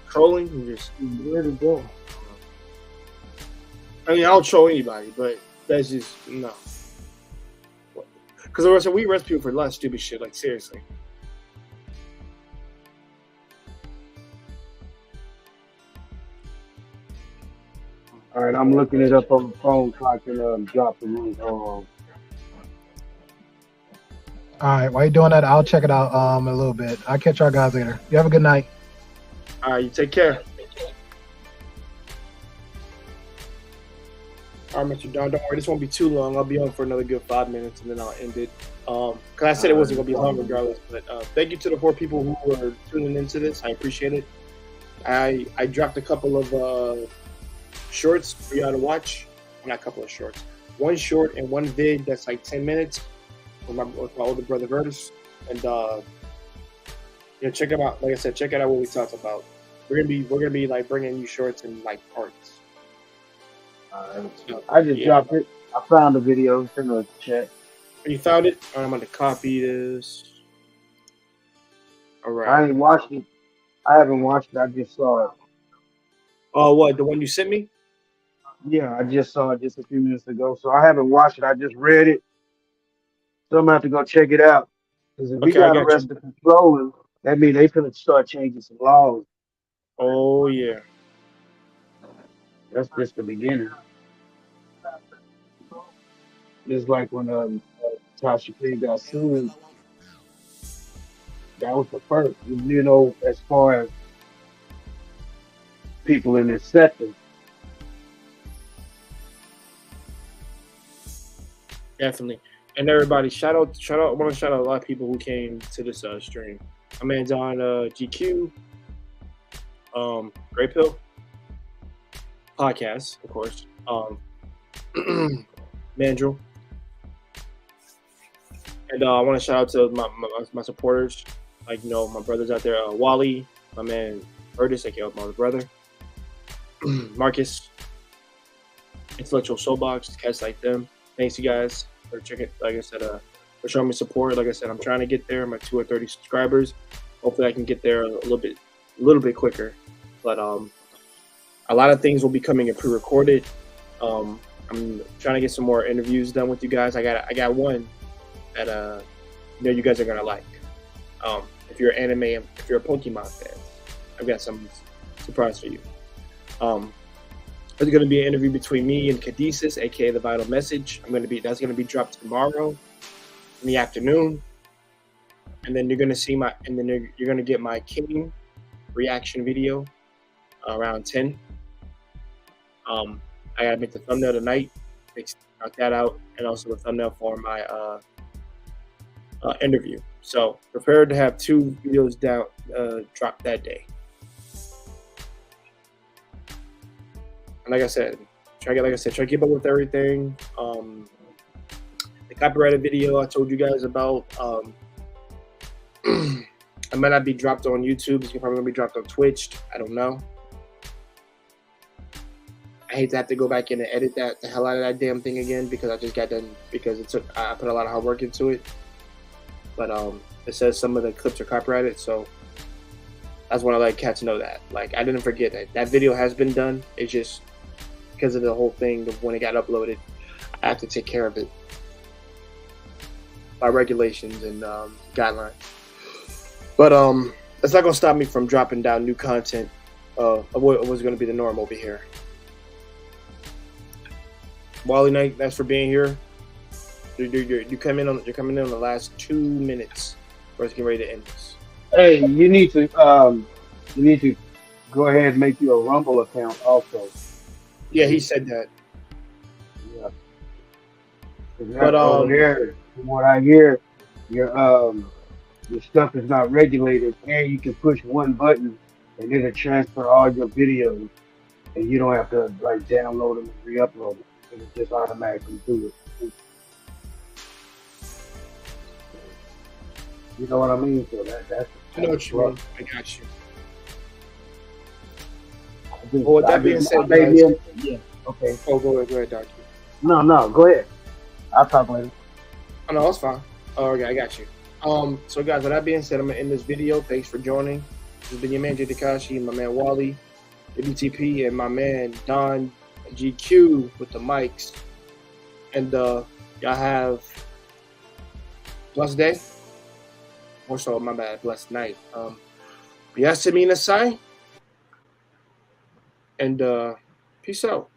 trolling, just where to go? I mean, I'll troll anybody, but that's just no. Because we arrest people for a lot of stupid shit. Like seriously. All right, I'm looking it up on the phone so I can drop the link. All right, while you're doing that, I'll check it out in a little bit. I'll catch y'all guys later. You have a good night. All right, you take care. All right, Mr. Don, don't worry, this won't be too long. I'll be on for another good 5 minutes, and then I'll end it. Because I said it wasn't going to be long regardless. But thank you to the 4 people who were tuning into this. I appreciate it. I dropped a couple of shorts for y'all to watch. Not a couple of shorts. One short and one vid that's like 10 minutes with my older brother Vertus. And check them out. Like I said, check out what we talked about. We're gonna be like bringing you shorts in like parts. I just dropped it. I found the video. It's in the chat. You found it? All right, I'm gonna copy this. All right. I ain't watched it. I haven't watched it. I just saw it. Oh, what? The one you sent me? Yeah, I just saw it just a few minutes ago. So I haven't watched it. I just read it. So I'm gonna have to go check it out. Because if we got arrested for trolling, that means they finna start changing some laws. Oh yeah. That's just the beginning. Just like when Tasha P got sued, that was the first. As far as people in this sector. Definitely. And everybody, shout out. I want to shout out a lot of people who came to this stream. My man's on GQ, Great Pill, podcast, of course. Mandrell. And I want to shout out to my supporters, like my brothers out there, Wally, my man Vertus, aka my brother, Marcus, Intellectual Soulbox, cats like them. Thanks, you guys, for checking. Like I said, for showing me support. Like I said, I'm trying to get there. I'm at 230 subscribers. Hopefully, I can get there a little bit quicker. But a lot of things will be coming in pre-recorded. I'm trying to get some more interviews done with you guys. I got one that you guys are gonna like. If you're anime, if you're a Pokemon fan, I've got some surprise for you. There's gonna be an interview between me and Cadesis, aka the Vital Message. That's gonna be dropped tomorrow in the afternoon, and then you're gonna get my King reaction video around 10. I gotta make the thumbnail tonight, knock that out, and also the thumbnail for my interview. So prepared to have 2 videos dropped that day. And like I said, try to keep up with everything. The copyrighted video I told you guys about, it might not be dropped on YouTube. It's probably gonna be dropped on Twitch. I don't know. I hate to have to go back in and edit the hell out of that damn thing again because I just got done because I put a lot of hard work into it. But it says some of the clips are copyrighted, so I just want to let cats know that. Like, I didn't forget that video has been done. It's just because of the whole thing of when it got uploaded, I have to take care of it by regulations and guidelines. But it's not gonna stop me from dropping down new content of what was gonna be the norm over here. Wally Knight, thanks for being here. You're coming in on the last 2 minutes. We're getting ready to end this. Hey, you need to go ahead and make you a Rumble account also. Yeah, he said that. Yeah. 'Cause But over there, from what I hear, your stuff is not regulated, and you can push one button and it'll transfer all your videos, and you don't have to like download them and re-upload them. It'll just automatically do it. You know what I mean? So that's I know what you mean. I got you. Well, Well, with that being said, guys, yeah. Okay. oh, go ahead, Doctor. No, go ahead. I'll talk later. Oh, no, it's fine. Oh, okay, I got you. So guys, with that being said, I'm gonna end this video. Thanks for joining. This has been your man Jay Takashi, my man Wally, WTP, and my man Don GQ with the mics. And y'all have a blessed day. Or so, my bad, blessed night. Yasmin Asai. And peace out.